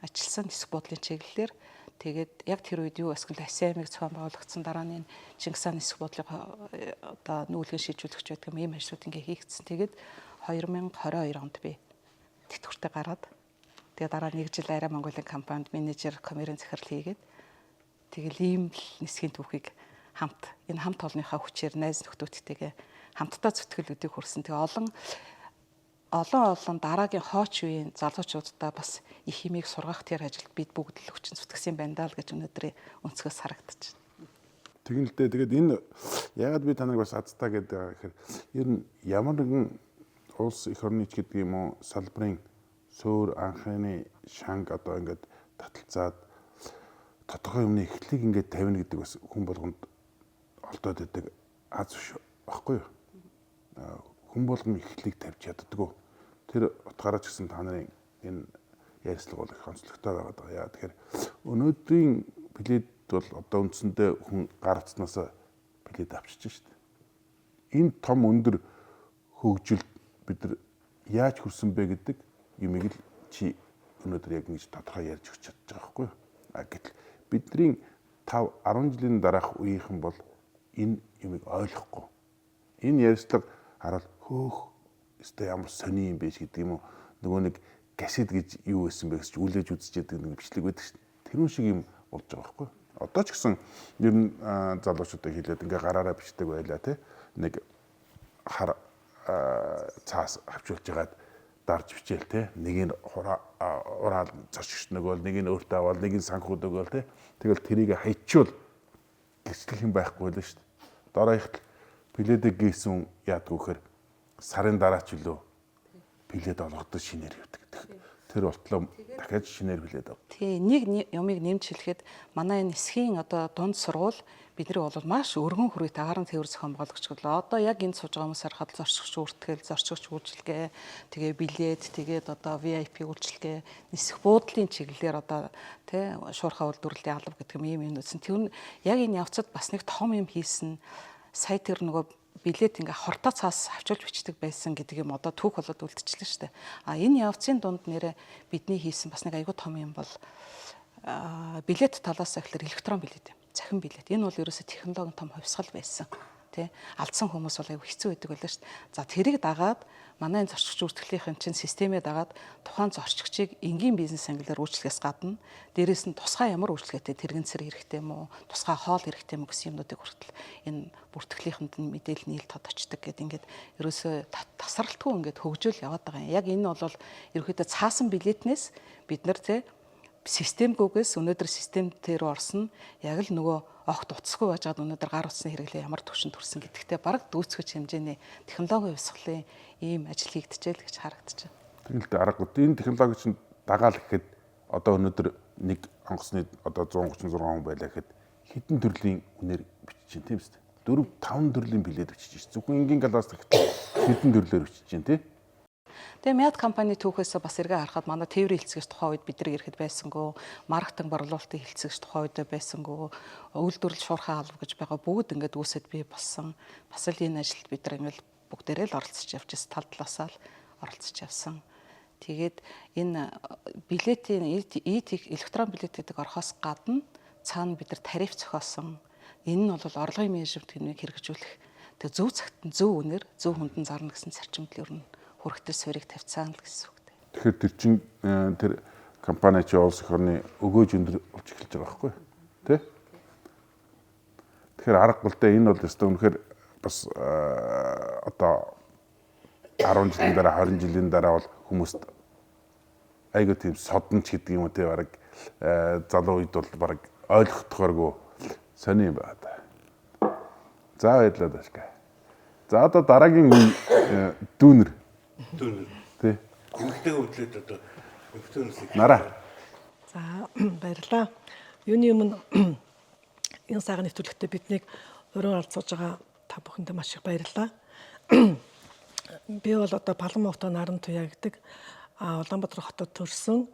ажилласан нисэх буудлын чиглэлээр тэгээд яг тэр үед юу эсвэл АСМ-ыг зохион байгуулагдсан дараа нь Чингис хааны нисэх буудлыг одоо нүүлгэн шийдвэрлэгч байдаг юм ажлууд ингээ хийгдсэн. Тэгээд 2022 онд би тэтгэвртэй гараад тэгээд дараа нэг жил арай Монголын компанид менежер камерын захирал хийгээд тэгэл ийм л нисхийн түүхийг энэ хамт олонныхаа хүчээр найз нөхдөдтэйгээ хамтдаа зүтгэлүүдийг хүрсэн. Тэгээ олон дараагийн хооч үеийн залуучуудаа бас их хэмээг сургах тэр ажилд бид бүгд л хүчин зүтгэсэн байна даа л гэж өнөөдрийн өнцгөөс харагдаж байна. Тэгнэлтэй тэгээд энэ ягаад би таныг бас азтаа гэдэг гэхээр ер нь ямар нэгэн улс эх орны ч гэдэг юм уу салбарын суур анхны шанг одоо ингээд таталцаад тодорхой юмны эхлэлийг ингээд тавина гэдэг бас хүн болгонд олдоод байдаг аз биш баггүй юу? Хүн болгон эхлэлийг тавьж чаддаггүй. Тэр утгаараа ч гэсэн та нарын энэ ярилцлага бол их онцлогтой байгаад байгаа. Яа тэгэхээр өнөөдрийн билет бол одоо үндсэндээ хүн гар утснаас билет авчиж шít. Энэ том өндөр хөгжилд бид нар яаж хүрсэн бэ гэдэг юмыг л чи өнөөдөр яг ингэж тодорхой ярьж өгч чадж байгаа байхгүй юу? Гэтэл бидний 5-10 жилийн дараах үеийнхэн бол энэ юмыг ойлгохгүй. Энэ ярилцлага хараад хөөх өстой ямар сони юм бэ гэдэг юм уу? Нөгөө нэг гасид гэж юу байсан бэ гэж үлээж үзэж яадаг нэг бичлэг байдаг шít. Тэрүүн шиг юм болж байгаа байхгүй юу? Одоо ч гэсэн ер нь залуучуудыг хэлээд ингээ гараараа бичдэг байлаа тий. Нэг хар цаас авчулж ягаад дарж бичээл те нэг нь ураал зорчигч нөгөөл нэг нь өөртөө аваад нэг нь санхүү нөгөөл те тэгэл тэрийг хайчвал гэрчлэх юм байхгүй л шүү дээ. Дараа их билетийг гийсэн яадгүй хэр сарын дараа ч үлээ билет олгодод шинээр явдаг. Тэр болтлоо дахиад шинээр билет авах. Тий, нэг юмыг нэмж хэлэхэд манай энэ нисхийн одоо дунд сургууль бидний бол маш өргөн хүрээтэй арын тээвэр зохион байгуулагч болоо. Одоо яг энд сууж байгаа хүмүүс харахад зорчигч үртгэл, зорчигч үйлчилгээ, тэгээ билет, тэгээд одоо VIP үйлчилгээ, нисэх буудлын чиглэлээр одоо тий шуурхай үйлдвэрлэлийн алба гэдэг юм үзсэн. Тэр нь яг энэ явцад бас нэг том юм хийсэн. Сая тэр нөгөө билет ингээ хортоо цаас авчулж бичдэг байсан гэдэг юм одоо түүх болоод үлдчихлээ шүү дээ. Энэ явцын дунд нэрэ бидний хийсэн бас нэг айгүй том юм бол билет талаас эхлэр электрон билет юм. Цахим билет. Энэ бол ерөөсө технологийн том хувьсгал байсан. Тэ алдсан хүмүүс бол айгүй хэцүү байдаг байлаа шүү дээ. За тэрийг дагаад манай зорчигч бүртгэлийн чинь системээ дагаад тухайн зорчигчийг энгийн бизнес ангилаар үйлчлэхээс гадна дээрэс нь тусгай ямар үйлчлэгээтэй тэрэгэнцэр хэрэгтэй юм уу, тусгай хоол хэрэгтэй юм уу гэсэн юмнуудыг хүртэл энэ бүртгэлийнхэнд нь мэдээлэл нийлд тодочдөг гэдэг ингээд ерөөсөө тасралтгүй ингээд хөгжөөл яваад байгаа юм. Яг энэ бол ерөөхдөө цаасан билетнээс бид нар тэ системгүйгээс өнөөдөр систем дээр орсон яг л нөгөө огт утасгүй байж байгаа өнөөдөр гар утасны хэрэглээ ямар төвшөнд төрсөн гэдэгтээ бараг дүүцгэж хэмжээний технологийн хувьсгалын ийм ажил хийгдчихэл гэж харагдаж байна. Тэгэлтэй аргагүй. Энэ технологи чинь дагаал гэхэд одоо өнөөдөр нэг онгоцны одоо 136 хүн байлаа гэхэд хэдэн төрлийн үнээр бичиж чинь тийм үстэй. 4-5 төрлийн билет өчиж ш. Зөвхөн энгийн галаас хэдэн төрлөөр өчиж чинь тий. Тэгээ Мяд компани түүхээс бас эргээ харахад манай тээврийн хэлцгээс тухайн үед бид нар ирэхэд байсангүй, маркетинг борлуулалтын хэлцгээс тухайн үед байсангүй, үйлдвэрлэл шуурхай алба гэж байгаа бүгд ингээд үүсэт бий болсон. Бас л энэ ажилд бид нар ингээд бүгдээрээ л оролцож явж байсан, тал талаасаа л оролцож явсан. Тэгээд энэ билетийн электрон билет гэдэг орхоос гадна цаана бид нар тариф зохиосон. Энэ нь бол орлогын менежментийг хэрэгжүүлэх тэг зөв цагт зөв үнээр зөв хүндэн зарна гэсэн зарчимд л ер нь хүрхтэл суурийг тавьцаана л гэсэн үг. Тэгэхээр тэр чин тэр компани чи улс их орны өгөөж өндөр болж эхэлж байгаа байхгүй тий? Тэгэхээр аргагүй л дээ энэ бол өстой үнэхээр бас одоо 10 жилийн дараа 20 жилийн дараа бол хүмүүст айгүй тийм содонч гэдэг юм уу тий бараг залуу үед бол бараг ойлгохдохооргүй сони юм байна. За баярлалаа даашка. За одоо дараагийн дүүнер. Тий. Эмэгтэй хөдлөөд одоо эмэгтэй хүмүүсийг Нараа. За баярлалаа. Юуны өмнө энэ сайхан нэвтрүүлэгтээ биднийг өрөө оролцуулж байгаа та бүхэндээ маш их баярлалаа. Би бол одоо Балан-Мовто наран туяа гэдэг Улаанбаатар хотод төрсөн.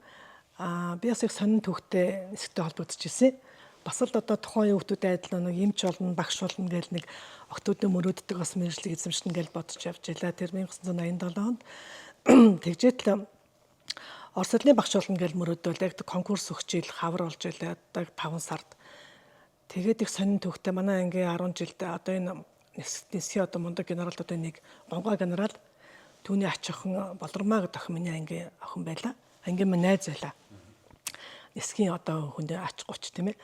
Би бас их сонин түүхтэй нисгтэй холбогдож ирсэн. Бас л одоо тухайн хүүхдүүдэд адил нэг эмч болно, багш болно гэл нэг октоодын мөрөөддөг бас мэржлэг эзэмшнэ гэл бодож явж байлаа. Тэр 1987 онд тэгжээд л Орос улсын багш болно гэл мөрөөдөл яг конкурс өгч ил хавар болж байлаа. Одоо 5 сард. Тэгээд их сонин түүхтэй манай ангийн 10 жилдээ одоо энэ нисхийн одоо мундаг генералд одоо нэг гонгой генерал түүний ач охин Болормаа гэдэг охин миний ангийн охин байлаа. Ангийн минь найз байлаа. Нисхийн одоо хүндээ ач 30 тийм ээ.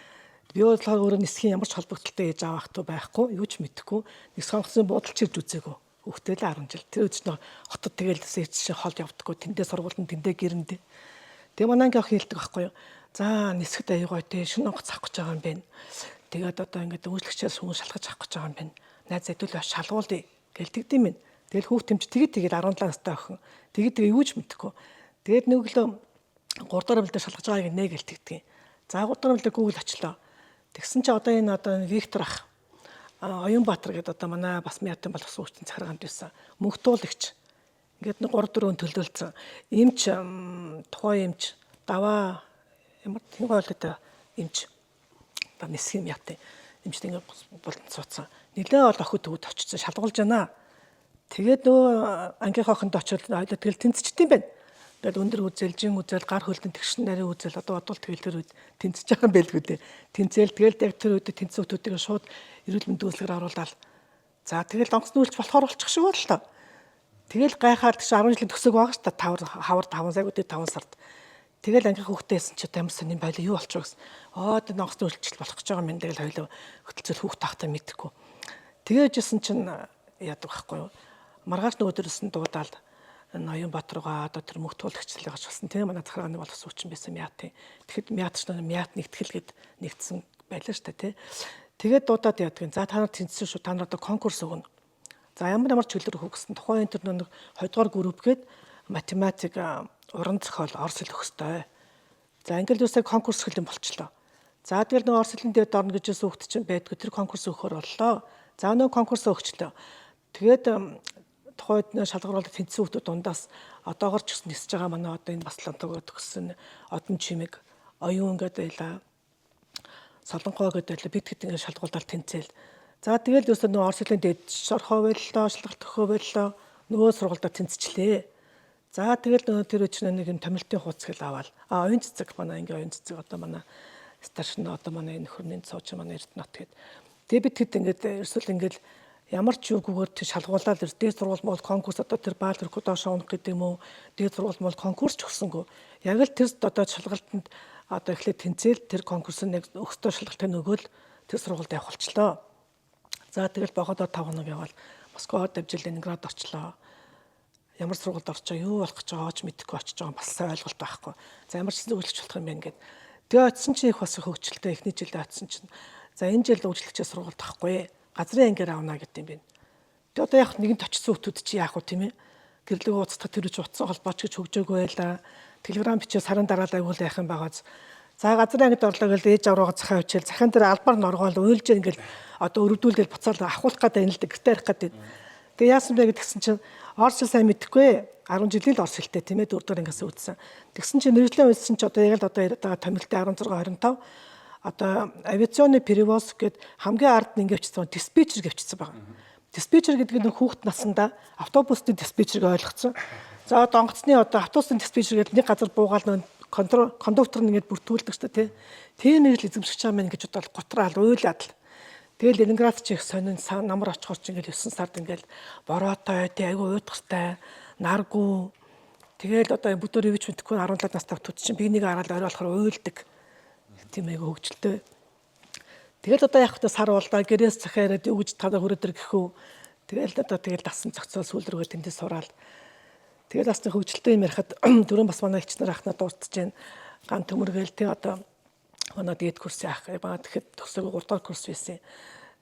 Би болохоор өөрөө нисхийн ямар ч холбогдолтой ээж авах туу байхгүй, юу ч мэдэхгүй. Нэг сонгоцны буудалч ирж үзээгүй. Хүүхдээ л 10 жил. Тэр үеч нэг хотод тэгэл сэтч холд явдаггүй. Тэндээ сургуульд тэндээ гэрэндээ. Тэгээ манай ангийн охин хэлдэг байхгүй юу. За нисгэд аягүй те шинэ онгоц авах гэж байгаа юм байна. Тэгээд одоо ингээд үйлчлэгчээс хүн шалгаж авах гэж байгаа юм байна. Найз хэдүүл шалгуулъя гэлдэгдэм юм. Тэгэл хүүхд тэмч тэгээд 17 настай охин. Тэгээд юу ч мэдэхгүй. Тэгээд нүглөө 3 дахь билдээ шалгаж байгааг нэ гэлтэгдэг. За 3 дахь билдээ Google очлоо. Тэгсэн чи одоо энэ одоо Виктор ах Оюнбаатар гэдэг одоо манай бас Мятын боловсон хүчин захиргаанд байсан. Мөнх туулагч. Ингээд 3-4 төлөвлөлцөн. Эмч тухайн эмч даваа ямар тийм ойлтой эмч. Одоо нисхийн Мятын эмчтэй ингээд болон цуцсан. Нилээ бол охид төвд очсон шалгуулж байна. Тэгээд нөө ангийнхаа охинд очил ойлоо тэгэл тэнцчихдээ юм байна. Тэгэл өндөр үзэлжин үзэл гар хөлдөн тэгшин нарийн үзэл одоо бодвол тэгэл тэр үед тэнцэж байгаа юм байлгүй дээ. Тэнцэл тэгэл яг тэр үед тэнцсэн хүмүүсийг шууд эрүүл мэндийн үйлчлэгээр оруулаад за тэгэл онгоцны үйлч болохоор болчих шиг бол тоо. Тэгэл гайхаад чи 10 жилийн төгсөөг байгаа ш та хавар 5 сар үдээ 5 сард. Тэгэл ангийнхаа хүүхдээсэн чи ямар сонирн байлаа юу болчих гэсэн. Оо тэр онгоцны үйлчлэл болох гэж байгаа юм тэгэл хоёлоо хөтөлцөл хүүхд тахтаа мэдхгүй. Тэгээжсэн чинь яадаг байхгүй юу. Маргааш нөгөөдөрсөн дуудаал Оюнбаатар руугаа одоо тэр мөнх туулагчлалыг гаж болсон тийм манай захиргааны боловсон хүчин байсан Мятын. Тэгэхэд Мят нэгтгэл гэд нэгдсэн байлаа шүү дээ тий. Тэгээд дуудаад яадгийн. За та нар тэнцсэн шүү. Та нар одоо конкурс өгнө. За ямар чөлөөр хөгсөн. Тухайн тэр нэг 2 дугаар групп гээд математик уран зохиол орос хэл өгсөй. За ингээл үсээ конкурс хэл юм болчлоо. За тэгэл нэг орос хэлэн дээр орно гэж хүүхд чинь байдгүй тэр конкурс өгөхөр боллоо. За нэг конкурс өгчлөө. Тэгээд тухайд шалгаруулалт тэнцсэн хүмүүс дундаас одоогор ч гэсэн нисэж байгаа манай одоо энэ бас лонтог төгссөн одон чимэг оюун ингээд байлаа. Солонгоо гэдэг байлаа. Бид хэд ингээд шалгаруулалт тэнцээл. За тэгэл юусэн нөгөө орос хэлний дээд шорхоо байлаа, шалгалт өгөхөө байлаа. Нөгөө сургуультай тэнцчлээ. За тэгэл нөгөө тэр үчнээ нэг юм томилтын хууц гэл аваад оюун цэцэг манай ингээд оюун цэцэг одоо манай старшин одоо манай энэ хөрний цууч манай Эрдэнэт гээд. Тэгээ бид хэд ингээд ерөөсөл ингээд ямар ч үгүйгээр тэр шалгуулаад дээд сургууль мол конкурс одоо тэр баал төрхөд доошоо унах гэдэг юм уу дээд сургууль мол конкурс ч өгсөнгөө яг л тэр одоо шалгалтанд одоо эхлээд тэнцэл тэр конкурсыг нэг өгстөө шалгалтыг нөгөөл тэр сургуульд явах болчлоо. За тэгэл богодоо 5 хоног явал Москвад авчил Ленинград орчлоо. Ямар сургуульд орчоо юу болох гэж байгааг ч мэдэхгүй очиж байгаа бас сайн ойлголт байхгүй. За ямар ч зөвлөж болох юм бэ гэд. Тэгээ очисон чинь их бас хөгжилтэй эхний жилдээ очисон чинь за энэ жил үйлчлэгчээ сургуульд авахгүй. Газрын ангиар авна гэдэг юм байна. Тэгээ одоо яг нэгэнд очисон хүмүүс чи яах вэ тийм ээ? Гэрлэг ууцтах тэр үуч утсан холбооч гэж хөгжөөгүй байлаа. Телеграм бичээ сарын дараа л агуул яах юм байгааз. За газрын ангид орлоо гэж ээж авраагаа захаа хичээл захын дээр албаар н оргоол уйлж ингээл одоо өргөдүүлэл буцаал ахуулах гэдэг энэ л гэртээ арих гэдэг. Тэгээ яасан бэ гэдгсэн чинь Орос хэл сайн мэдэхгүй 10 жилийн л Орос хэлтэй тийм ээ 4 дугаар ангиас үзсэн. Тэгсэн чинь мэрэгжлийн үйлсэн чинь одоо яг л одоо яриад байгаа томилтын 16 25 одоо авиационны перевоз гэд хамгийн ард нь ингэвчсэн диспетчер гэвчсэн байгаа. Диспетчер гэдэг нь хүүхэд насандаа автобусны диспетчерыг ойлгоцсон. За одоо онгоцны одоо автобусны диспетчер гэдэг нэг газар буугаал кондуктор нь ингэж бүртгүүлдэг шүү дээ тийм нэг л эзэмшигч байгаа мэн гэж бодоод гутраал уйлаад л. Тэгэл Ленинград чих сонин намар очихоор ч ингээл 9 сард ингээл бороотой тий айгу уйдгартай наргу тэгэл одоо бүдүүр ивч мэдхгүй 17 настай төт чинь би нэг хараад орой болохоор уйлдаг тийм айгу хөвгчлээ. Тэгэл одоо яг хөтө сар болдоо гэрээс захиараад юу гэж танаа хүрээд ир гэхүү. Тэгэл одоо тэгэл дасан зохицол сүүл рүүгээ тэндээс сураал. Тэгэл бас нэг хөвгчлээ юм ярихад дөрөв бас манай ихч нар ахнаа дууртаж जैन ган төмөргээл тий одоо манай дээд курсын ах баа тэгэхэд төсөөгөө 3 дахь курс байсан.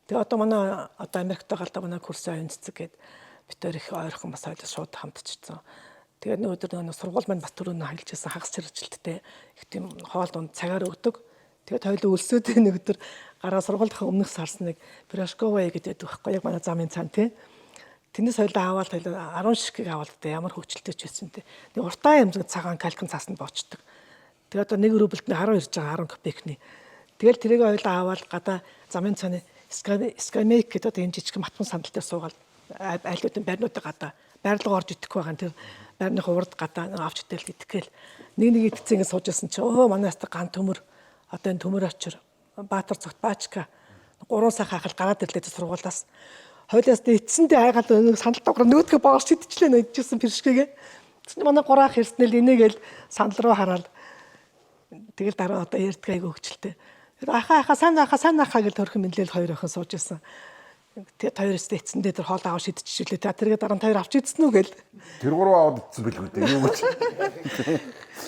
Тэгээ одоо манай одоо Америкт байгаа л да манай курсын оюун цэцэг гээд битээр их ойрхон бас ойлоо шууд хамтчихсан. Тэгээд нэг өдөр нэг сургууль маань бас түрүүн хэлжсэн хагас чиржилттэй их тийм хоол донд цагаар өгдөг. Тэгээд хоёул өлсөд нэг өдөр гараа сургуулийн өмнөх сарсан нэг пирожковая гэдэг байхгүй яг манай замын цан тий. Тэндээс хоёул аваад 10 ширхгийг аваад ямар хөвчлөлтэй ч байсан тий. Нэг уртаа ямзаг цагаан калкин цаасанд боочдөг. Тэгээ одоо 1 рубльд 10 ирж байгаа 10 копейкны. Тэгэл тэрийг хоёулаа аваад гадаа замын цааны скамейк гэдэг одоо энэ жижиг матман сандал дээр суугаад айлуудын байрнуудыг гадаа байрлал орж идэхгүй байгаа. Тэр байрныхаа урд гадаа авч идэл идэхгээл нэг идцэн сууж байсан чи өө манайс ган төмөр одоо энэ төмөр очир Баатар цогт Баачка 3 сар хахал гараад ирлээ сургуулаас хойлоос эцсэндээ хайгаад нэг сандал доогоор нөөдгөө боож идчихлээ нэгжсэн пиршгэгээ. Тэсний манай 3 ах ирснэл энийгэл сандал руу хараад тэгэл дараа одоо ярьдгаа айгу хөвчлээ. Ахаа сайн ахаа гэж төрхөн минлэл хоёр охин сууж исэн. Тэгээд хоёроос эцэндээ тэр хоол аваа шидчихлээ. Тэргээ дараа нь хоёр авч идсэн үү гэл. Тэр гурав аваад идсэн билгүй дээ. Юу гэж.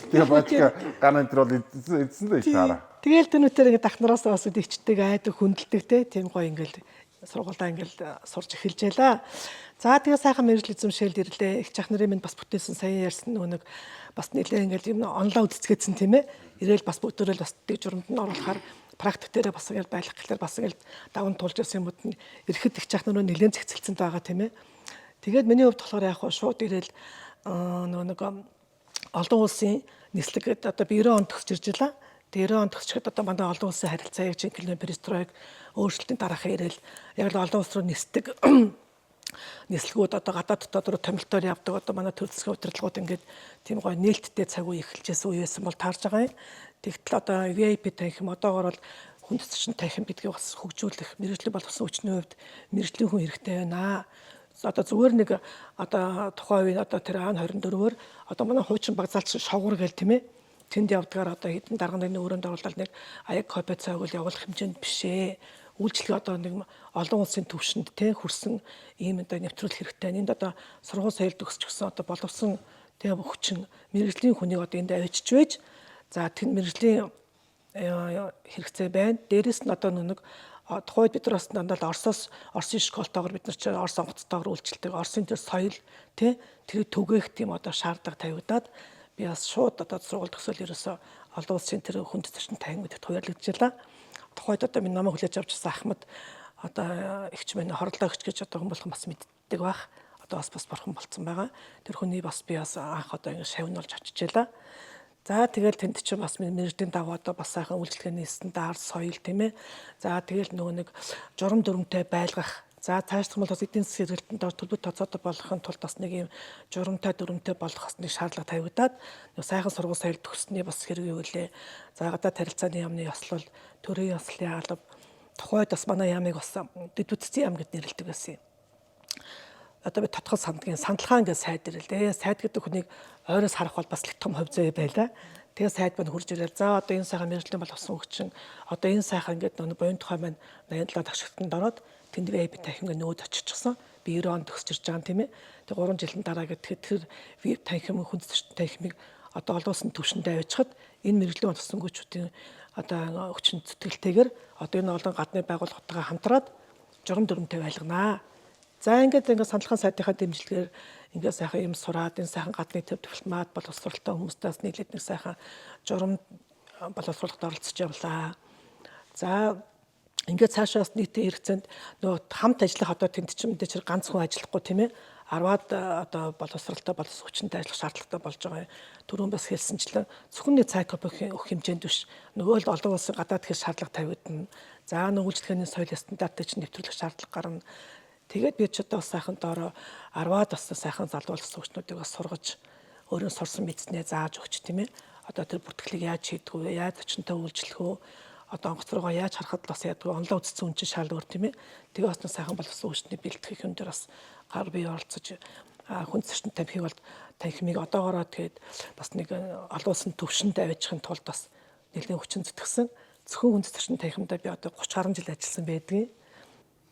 Тэгээ бачка ганан тэр бол идсэн дээ шаараа. Тэгээл тэнүүтээр ингэ дахнараас бас ичдэг айдаг хүндэлдэг те. Тийм гоё ингээл сургуультай ингээл сурч эхэлжээ. За тэгээ сайхан мэрэгжил эзэмшээлд ирлээ. Их чах нарын минь бас бүтээсэн сая ярьсан нэг бас нэлээ ингээл юм онлайн үзэсгэсэн тийм ээ. Ирээл бас бүгдээрээ бас дэг журамд нь оруулахаар практик дээр бас ингээл байлах гэхэлэр бас ингээл даван тулж ирсэн юмуд нь ирэхэд их чах нар нэлээд зэгцэлцэн байгаа тийм ээ. Тэгээд миний хувьд болохоор яг шууд ирээл нэг олон улсын нислэг гэдэг одоо би 90 онд төгсөж ирж байлаа. Тэгээд 90 онд төгсчихэд одоо манай олон улсын харилцаа яг жинхэнэ перестройк өөрчлөлтийн дараахаа ирээл яг л олон улс руу нисдэг нислэгүүд одоо гадаад дотоод руу томилтоор явдаг одоо манай төр засгийн удирдлагууд ингээд тийм гоё нээлттэй цаг үе эхэлжсэн үе байсан бол таарж байгаа юм. Тэгтэл одоо VIP танхим одоогоор бол хүн төсчин танхим гэдгийг бас хөгжүүлэх мэрэгжлийн боловсон хүчний хувьд мэрэгжлийн хүн хэрэгтэй байна. Одоо зүгээр нэг одоо тухайн үеийн одоо тэр ан 24-өр одоо манай хуучин багцаалч шогуур гээл тийм ээ. Тэнд явдгаар одоо хэдэн дарганы өрөөнд оруулаад нэг аяг копи цайгуул явуулах хэмжээнд бишээ. Үйлчлэг одоо нэг олон улсын түвшинд те хүрсэн ийм одоо нэвтрүүлэх хэрэгтэй. Энд одоо сургууль соёл төгсч гисэн одоо боловсон тийм хүчин мэрэгжлийн хүнийг одоо энд авчиж байж за тэр мэрэгжлийн хэрэгцээ байна. Дээрээс нь одоо нэг тухайд бид нар бас дандаа Оросын школтойгоор бид нар ч Орос онгоцтойгоор үйлчлдэг. Оросын тэр соёл те тэр түгээх тийм одоо шаардлага тавигдаад би бас шууд одоо сургууль төгсөөл ерөөсөө олон улсын тэр хүнд зөрчин тайван гэдэгт хуваарлагдчихлаа. Тухайд одоо минь намайг хүлээж авчихсан Ахмад одоо ихч минь хорлоо ихч гэж одоо хүн болгон бас мэддэг байх. Одоо бас бурхан болцсон байгаа. Тэр хүний бас би бас анх одоо ингэ шавнуулж очижээ. За тэгэл тэнд чинь бас мэрэгжлийн даваа одоо бас сайхан үйлчлэгээний стандарт соёл тийм ээ. За тэгэл нөгөө нэг журам дүрмтэй байлгах. За цаашдах бол бас эдийн засгийн хэрэглэлтэнд төлбөр тооцоодоо болохын тулд бас нэг юм журамтай дүрмтэй болох хэсний шаардлага тавигдаад нэг сайхан сургууль соёл төгссөний бас хэрэг юу лээ. За гадаад харилцааны яамны ёслол, төрийн ёслолын алба тухайд бас манай яамыг бас дэдвүцсэн яам гэд нэрлэдэг байсан юм. Одоо би тодхол сандгийн сандалхаан гэж сайд ирлээ. Сайд гэдэг хүнийг ойроос харах бол бас их том хувь зүй байлаа. Тэгээ сайд маань хурж ирэл. За одоо энэ сайхан мэрэгжлийн боловсон хүчин одоо энэ сайхан ингээд нэг буян тухай маань 87 тагшигтанд ороод тэнд VIP танхимыг нөөд очичихсан. Би 90 онд төгсөж байгаа юм тийм ээ. Тэгээ 3 жилийн дараа гэхэд тэр VIP танхим хүнд зөрчин танхимыг одоо олон улсын түвшиндээ авчихад энэ мэрэгжлийн боловсон хүчүүдийн одоо хүчин зүтгэлтэйгээр одоо энэ олон гадны байгууллагатайгаа хамтраад журам дүрмтэй байлганаа. За ингээд сандалхаан сайдынхаа дэмжлэгээр ингээд сайхан юм сураад энэ сайхан гадны төв дипломат боловсролтой хүмүүстээс нийлээд нэг сайхан журам боловсруулахад оролцож явлаа. За ингээд цаашаас нийтийн хэрэгцээнд нөгөө хамт ажиллах одоо тэнд чинь мэдээж ганц хүн ажиллахгүй тийм ээ 10-аад одоо боловсралтай хүчинтэй ажиллах шаардлагатай болж байгаа. Түрүүн бас хэлсэнчлэн зөвхөн нэг цай копи өгөх хэмжээнд биш. Нөгөө л олон улсын гадаад хэл шаардлага тавигдана. За нөгөө үйлчлэгээний соёлын стандартыг чинь нэвтрүүлэх шаардлага гарна. Тэгээд би ч одоо бас сайхан доороо 10-аад бас сайхан залуу болсон хүчнүүдийг бас сургаж өөрөө сурсан мэдснээ зааж өгч тийм ээ. Одоо тэр бүртгэлийг яаж хийдэг вэ? Яаж очинтой үйлчлэх вэ? Одоо онгоц руугаа яаж харахад бас ядгүй онлоо үзсэн хүн чинь шал өөр тийм ээ. Тэгээ бас сайхан боловсон хүчний бэлтгэх юм дээр бас гар бие оролцож хүн зөрчил тамхиг бол танхимыг одоогороо тэгээд бас нэг олон улсын төвшөнд авчихын тулд бас нэлээд хүчин зүтгэсэн. Зөвхөн хүн зөрчил танхимдаа би одоо 30 гаруй жил ажилласан байдгийг.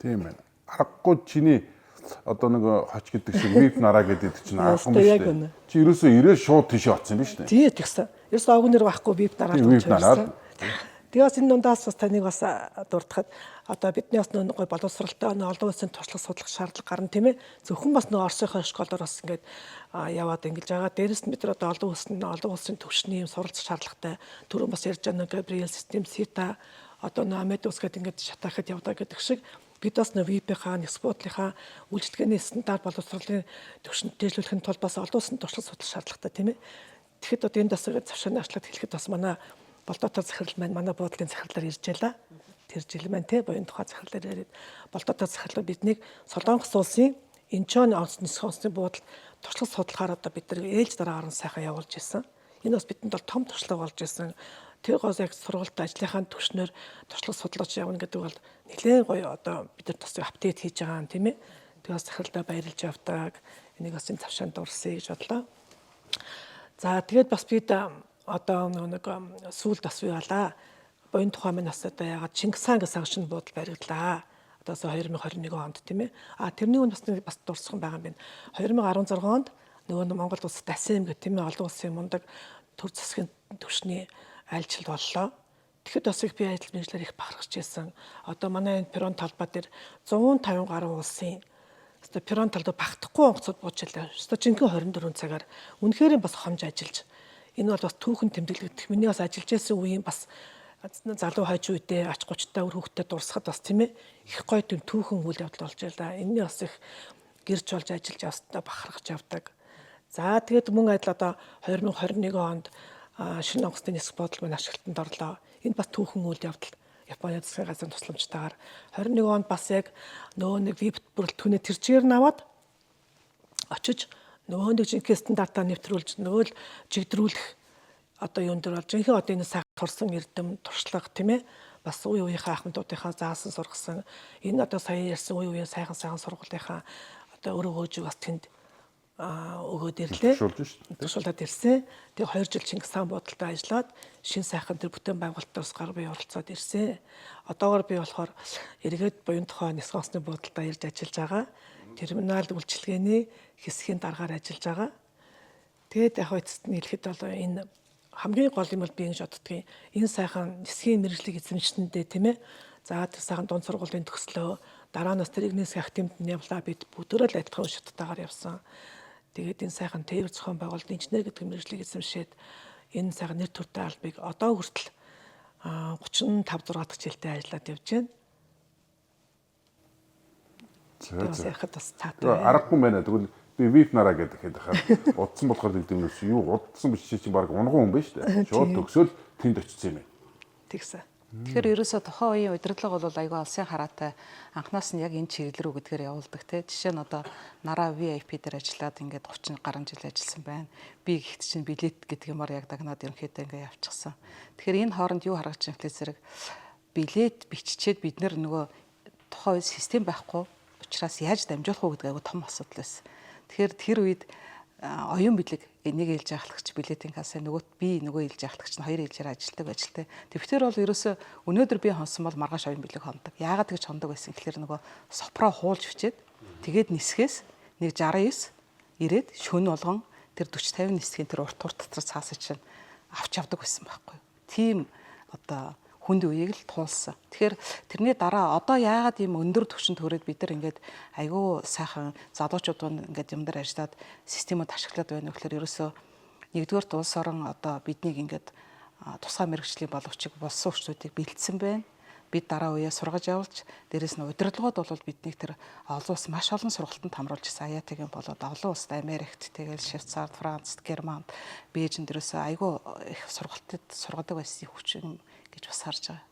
Тийм ээ. Аргагүй чиний одоо нэг хоч гэдэг шиг вип нараа гэдэг чинь аргагүй юм шүү дээ. Чи ерөөсөө ирээ шууд тийшээ оцсон юм шүү дээ. Тийм тэгсэн. Ерөөсөө огнэр байхгүй вип нараа тавьсан. Тэгээс энэ дундаас бас таныг бас дурдахад одоо бидний бас нөгөө боловсралтай олон улсын туршлага судлах шаардлага гарна тийм ээ. Зөвхөн бас нөгөө Оросынхоо школоор бас ингээд яваад ингэж байгаа. Дээрээс нь бид нар одоо олон улсын төвшний юм суралцах шаардлагатай. Түрүүн бас ярьж байгаа Gabriel систем СИТА одоо Намедус гэдэг ингээд шатаахад явдаг гэдэг шиг бид бас ВИП-ийнхаа, Нэсбуудлынхаа үйлчлэгээний стандарт боловсролын төвшөнд дээшлүүлэхин тулд бас олон улсын туршлага судлах шаардлагатай тийм ээ. Тэгэхэд одоо энэ бас завшааны арчлагт хэлэхэд бас манай болдоотор захирал маань манай буудлын захирлаар ирж байлаа. Тэр жил маань тий буян тухай захирлаар ирээд болдоотор захирлаар биднийг Солонгос улсын Инчон онцны буудалд туршлага судлахаар одоо бид нар ээлж дараагаар нь сайхан явуулж ирсэн. Энэ бас бидэнд бол том туршлага болж ирсэн. Тэр гоос яг сургалт ажлынхаа түвшнээр туршлага судлаж явна гэдэг бол нэлээд гоё одоо бид нар бас апдейт хийж байгаа юм тийм ээ. Тэгээс захиралдаа баярлж явдаг. Энийг бас энэ завшаанд дурсъя гэж бодлоо. За тэгээд бас бид одоо нэг сүүлд бас яваалаа. Буян тухай маань бас одоо ягаад Чингис хаан гэсэн агшин буудал баригдлаа. Одоо 2021 онд тийм ээ. Тэрний үн бас дурсах байгаа юм байна. 2016 онд нөгөө Монгол улсад АСЕМ гэх тийм ээ олон улсын мундаг төр засгийн түвшний айлчлал боллоо. Тэгэхэд бас их би ажил мэргэжлэр их бахархаж байсан. Одоо манай энэ перрон талбай дээр 150 гаруй улсын одоо перрон талбай багтахгүй онгоцод буучлаа. Одоо жинхэнэ 24 цагаар үнэхээр бас хомж ажиллаж. Энэ бол бас түүхэн тэмдэглэгдэх. Миний бас ажиллаж байсан үеийн бас залуу хойч үедээ ач 30 та өр хүүхдэд дурсахад бас тийм ээ их гоё тийм түүхэн үйл явдал болж байлаа. Энэний бас их гэрж болж ажиллаж явстаа бахархаж явдаг. За тэгээд мөн адил одоо 2021 онд шинэ онгоцны нисэх бодол маань ашиглалтанд орлоо. Энэ бас түүхэн үйл явдал Японы засгийн газрын тусламжтайгаар 21 онд бас яг нөгөө нэг вип бүрэлдэхүүнээ тэр чигээр наваад очиж нөгөө нэг жинхэнэ стандартаа нэвтрүүлж нөгөө л жигдрүүлэх одоо юун дээр бол жинхэнэ одоо энэ сайхан турсан эрдэм туршлага тийм ээ бас үе үеийнхээ ахмадуудынхаа заасан сургасан энэ одоо сая ярьсан үе үеийн сайхан сургуулийнхаа одоо өрөө хөөж бас тэнд өгөөд ирлээ. Тушуулаад ирсэн. Тэгээ 2 жил Чингис хаан буудалтай ажиллаад шин сайхан тэр бүтээн байгуулалтаас гар бие оролцоод ирсэн. Одоогоор би болохоор эргээд буян тухай Нэсгосны буудалтай ирж ажиллаж байгаа. Терминал үйлчилгээний хэсгийн дараагаар ажиллаж байгаа. Тэгээд яг эцэст нь хэлэхэд бол энэ хамгийн гол юм бол би ингэж боддгийн энэ сайхан нисхийн мэргэжлийг эзэмшсэндээ тийм ээ. За тэр сайхан дунд сургуулийн төгслөө дараанаас тэр Игнес актемд нь явлаа бид бүгдөө л адилхан шаттайгаар явсан. Тэгээд энэ сайхан тээвэр зохион байгуулалт инженер гэдэг мэргэжлийг эзэмшээд энэ сайхан нэр төртэй албыг одоо хүртэл 35 6 дахь жилдээ ажиллаад явж байна. Тэгээд яхад бас цаатай. Аргагүй байна. Тэгвэл би вип нараа гэдэг хахад удсан болохоор гэдэг юм юу удсан биш чинь баг унган хүн байна шүү дээ. Шууд төгсөөл тэнд очсон юм ээ. Тэгсэн. Тэгэхээр ерөөсөө тухайн үеийн удирдлага бол айгүй алсын хараатай анхнаас нь яг энэ чиглэл рүү гэдгээр явуулдаг те. Жишээ нь одоо нараа VIP дээр ажиллаад ингээд 30 гаруй жил ажилласан байна. Би гэхдээ чинь билет гэдэг юмар яг дагнаад ерөнхийдөө ингээд явчихсан. Тэгэхээр энэ хооронд юу харагдаж байгаа гэхээр билет биччихэд бид нөгөө тухайн үе систем байхгүй учраас яаж дамжуулах вэ гэдэг айгүй том асуудал байсан. Тэгэхээр тэр үед оюун билег энийг ээлж ахлагч билетийн касса нөгөө ээлж ахлагч нь хоёр ээлжээр ажилтдаг. Тэгвтэр бол ерөөсөө өнөөдөр би хонсон бол маргааш оюун билег хондог. Яагаад тэгж хондог байсан гэхээр нөгөө сопро хуулж бичээд тэгээд нисгээс нэг 69 ирээд шөнө болгон тэр 40 50 нисгийн тэр урт дотор цаасаа чинь авч явдаг байсан байхгүй юу. Тийм одоо хүнд үеийг л туулсан. Тэгэхээр тэрний дараа одоо яагаад ийм өндөр түвшинд хүрээд бид нар ингээд айгүй сайхан залуучууд ингээд юм дээр ажиллаад системд ашиглаад байна вэ гэхээр ерөөсөө нэгдүгээр улс орон одоо биднийг ингээд тусгай мэрэгжлийн боловчиг болсон хүчнүүдийг бэлдсэн байна. Бид дараа үеэ сургаж явуулж, дээрэс нь удирдлагууд бол биднийг тэр олон улс маш олон сургалтанд хамруулж ирсэн. АЯТ-гийн болоод олон улсад Америкт, тэгэл Швейцарт, Францд, Германд, Бээжинд дээрээс айгүй их сургалтад сургадаг байсан хүчин гэж бас харж байгаа.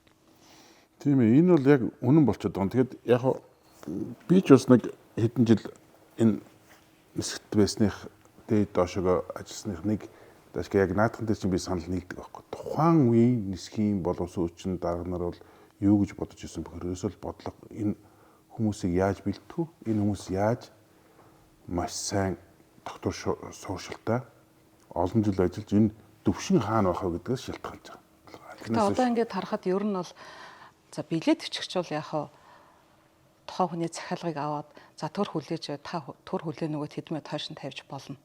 Тийм ээ, энэ бол яг үнэн болчиход байгаа. Тэгэхэд яг би ч бас нэг хэдэн жил энэ нисгт байсных дээд доошоо ажилласных нэг дэшг яг наадхан дээр чинь би санал нэгдэг байхгүй. Тухайн үеийн нисхийн боловсруучны дарга нар бол юу гэж бодож ирсэн бөхөр ерөөсөө бодлого энэ хүмүүсийг яаж бэлтгэв, энэ хүмүүс яаж маш сайн доктор сууршилтай олон жил ажиллаж энэ төвшин хаана байх вэ гэдгээс шалтгаалж байгаа. Тэгээ одоо ингээд харахад ер нь бол за билет өчгч бол яг тухайн хүний захиалгыг аваад за төр хүлээж та төр хүлээ нөгөөд хэдмээ тойш нь тавьж болно.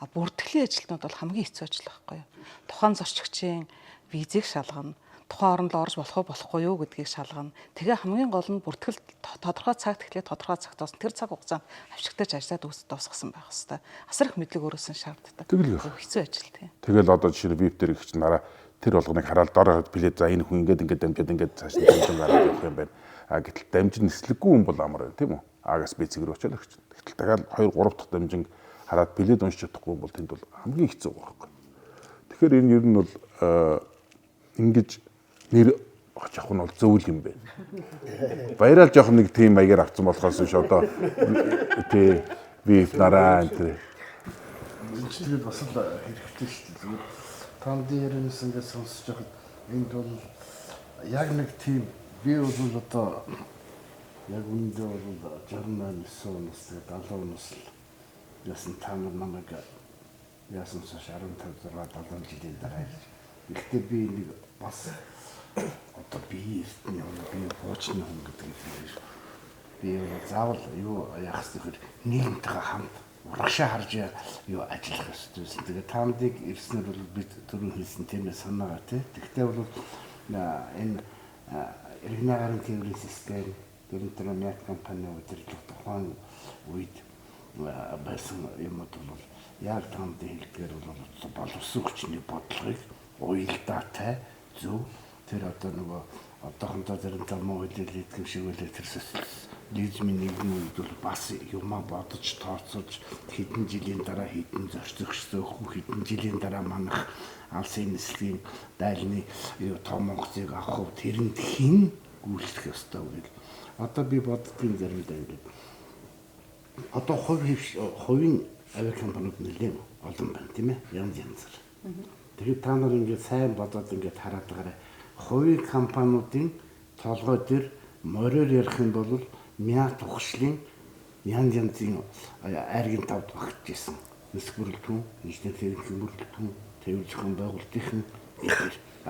А бүртгэлийн ажилтнууд бол хамгийн хэцүү ажил байхгүй юу? Тухайн зорчигчийн визийг шалгана. Тухайн оронд орж болох уу болохгүй юу гэдгийг шалгана. Тэгээ хамгийн гол нь бүртгэл тодорхой цагт эхлээд тодорхой цагт бас тэр цаг хугацаанд авчигтаж ажиллаад дуусгасан байх хэвээр. Асар их мэдлэг өрөөсөн шаарддаг. Хэцүү ажил тийм. Тэгэл одоо жишээ нь вип дээр их чинь дараа тэр болгоныг хараад доор билет за энэ хүн ингээд дамжаад цааш нь дамжин гараад явах юм байна. А гэтэл дамжин нислэггүй хүн бол амар байна тийм үү? Агаас би цэгэр очоод өгч. Гэтэл дахиад 2 3 дахь дамжин хараад билет уншиж чадахгүй бол тэнд бол хамгийн хэцүү байхгүй. Тэгэхээр энэ ер нь бол ингэж нэр очих нь бол зөвл юм байна. Баярал жоох нэг тийм маягаар авцсан болохоос биш одоо тий вип нараа энэ тэгээд бас л хэрэгтэй шүү дээ. Танд дээрээс ингээд сонсож байхад энд бол яг нэг тийм би бол одоо яг үндэ бол 68 нас 70 нас яасан та нар намайг яасан ч 15 6 7 жилийн дараа ихтэй би нэг бас одоо би эртний би хуучны хүн гэдэг юм. Би заавал юу яах гэхээр нийгэмтэйгээ хамт урагшаа харж юу ажиллах ёстой. Тэгээд таамдыг ирснээр бол бид түрүү хэлсэн тийм ээ санаагаа тий. Тэгтээ бол энэ иргэний гарын тээврийн систем дөрөвдөрөө мяд компани удирдлага тухайн үед байсан юмуд бол яг таамдын хэлдгээр бол боловсон хүчний бодлогыг уялдаатай зөв тэр одоо нөгөө одоохондоо зэрэнтэй муу хэлээд юм шиг үлээ тэр социализмын нэгэн үед бол бас юмаа бодож тооцоолж хэдэн жилийн дараа хэдэн зорчигч зөөхөн хэдэн жилийн дараа манах алсын нислэгийн дайлны том онгоцыг авах тэрэнд хэн гүйцэтгэх ёстой вэ? Одоо би боддгийн заримдаа ингээд одоо хувийн авиакомпаниуд нэлээд олон байна тийм ээ янз янзар. Тэгэхээр та нар ингээд сайн бодоод ингээд хараад байгаарай. Хувийн компаниудын толгой дээр мороор ярих юм бол мяд ухшлын янз янзын айргийн тавд багтж ирсэн. Нисэх бүрэлдэхүүн, инженер техникийн бүрэлдэхүүн, тээвэр зохион байгуулалтын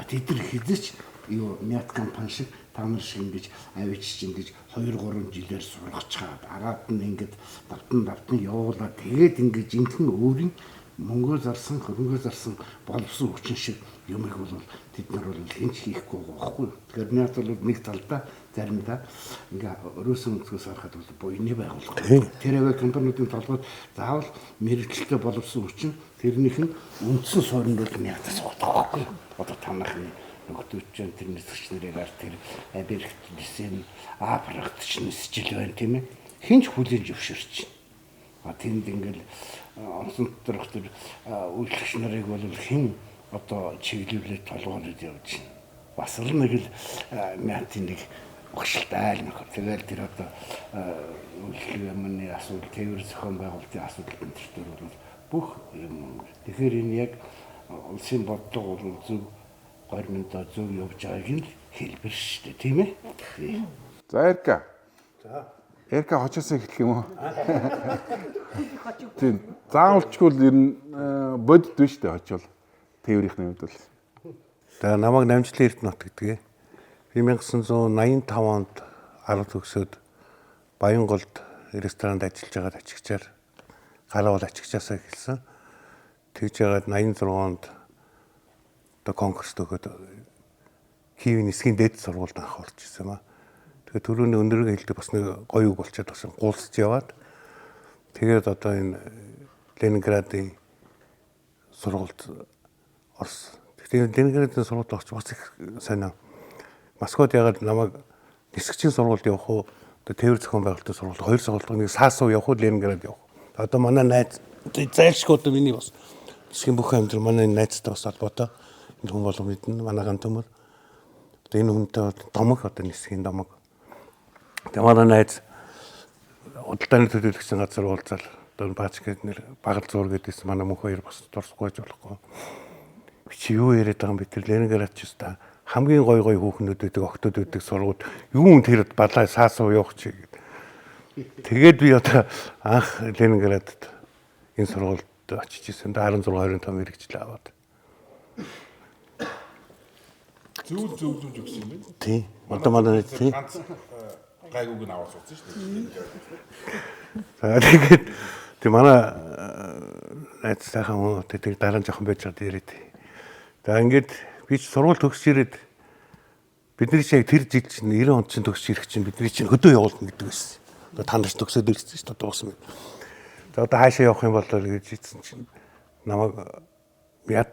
тэд нар хизээч юу мяд компани шиг та нар шиг ингэж авичиж ингэж 2 3 жилээр сургаж чаад араад нь ингэж давтан явуулаад тэгээд ингэж инхэн өөрийн мөнгөө зарсан, хөрөнгөө зарсан боловсон хүчин шиг юмыг бол тэд нар бол хинч хийхгүй байхгүй. Тэгэхээр мяд бол нэг талдаа заримдаа ингээ өрөөсөн өнцгөөс харахад бол буйны байгууллага. Тэр авиа компаниудын толгойд заавал мэрэгчлээ боловсон хүчин тэрнийх нь үндсэн суурьнд бол мядаас байгаа байхгүй. Одоо танахны нөхдөж тэр нисгч нарыг тэр Америкт нисэн Африкт ч нисчил байна тийм ээ. Хинч хүлээж зөвшөөрч. Тэнд ингээл онцон доторх тэр үйлчлэгч нарыг бол хэн одоо чиглүүлээд толгоонод явж байна. Бас л нэг л мятын нэг багшилтай айл нөхөр. Тэгэл тэр одоо үйлчлэг юмны асуудал, тээвэр зохион байгуулалтын асуудал энэ төр бол бүх юм. Тэгэхээр энэ яг улсын бодлого бол зөв гормондоо зөв явж байгааг нь хэлбэр шүү дээ, тийм ээ. За Эрка. За Эрка хочоосоо эхлэх юм уу? Тийм. Заавалчгүй л ер нь бодд биш үү очвол тээврийнхний хувьд бол. За намайг Намжлын Эрдэнэт гэдэг. Би 1985 онд 10 төгсөөд Баянголд ресторанд ажиллаж байгаад ачигчаар галуул ачигчаасаа эхэлсэн. Тэгж яагаад 86 онд одоо конкурс төгөөд Киевийн нисхийн дээд сургуульд анх орж ирсэн юм аа. Тэгээ түрүүний өнөргөө хэлдэг бас нэг гоё үг болчиход бас гуулсч яваад тэгээд одоо энэ Ленинградын сургуульд орсон. Тэгээд Ленинградын сургуульд орч бас их сайн. Москвад ягаад намайг нисгчийн сургуульд явах уу? Тээвэр зохион байгуулалтын сургууль хоёр сургуульд нэг Саасуу явах уу, Ленинград явах. Одоо манай найз зайлшгүй одоо миний бас нисгийн бүх амьдрал манай найзтай бас холбоотой. Энэ хүн болов мэднэ. Манай ганц төмөр. Одоо энэ хүнтэй домог одоо нисгийн домог. Тэгээ манай найз удалдааны төлөөлөгчийн газар уулзал одоо баач гэдэг нэр багал зур гэдээс манай мөнх хоёр бас дурсахгүй болохгүй. Чи юу яриад байгаа юм бэ? Тэр Ленинград ч та хамгийн гой хүүхнүүд үүдэг октод үүдэг сургууд юу тэр балаа Саасуу явах чи гэдэг. Тэгээд би одоо анх Ленинградд энэ сургуульд очиж ирсэн. 16 25 мэрэгчлээ аваад. Зөвлөж өгсөн юм байна. Тий. Одоо манай тий. Ганц гайгууг нь аваад суудсан шүү дээ. За тэгээд тий манай найз сайхан уу тэгээд дараа нь жоохон байж чад ирээд. За ингээд би ч сургууль төгсөж ирээд бидний чинь яг тэр жил чинь 90 онд чинь төгсөж ирэх чинь бидний чинь хөдөө явуулна гэдэг байсан. Одоо та нар ч төгсөөд ирсэн шүү дээ дуусна. За одоо хаашаа явах юм бол гэж ийдсэн чинь намайг яд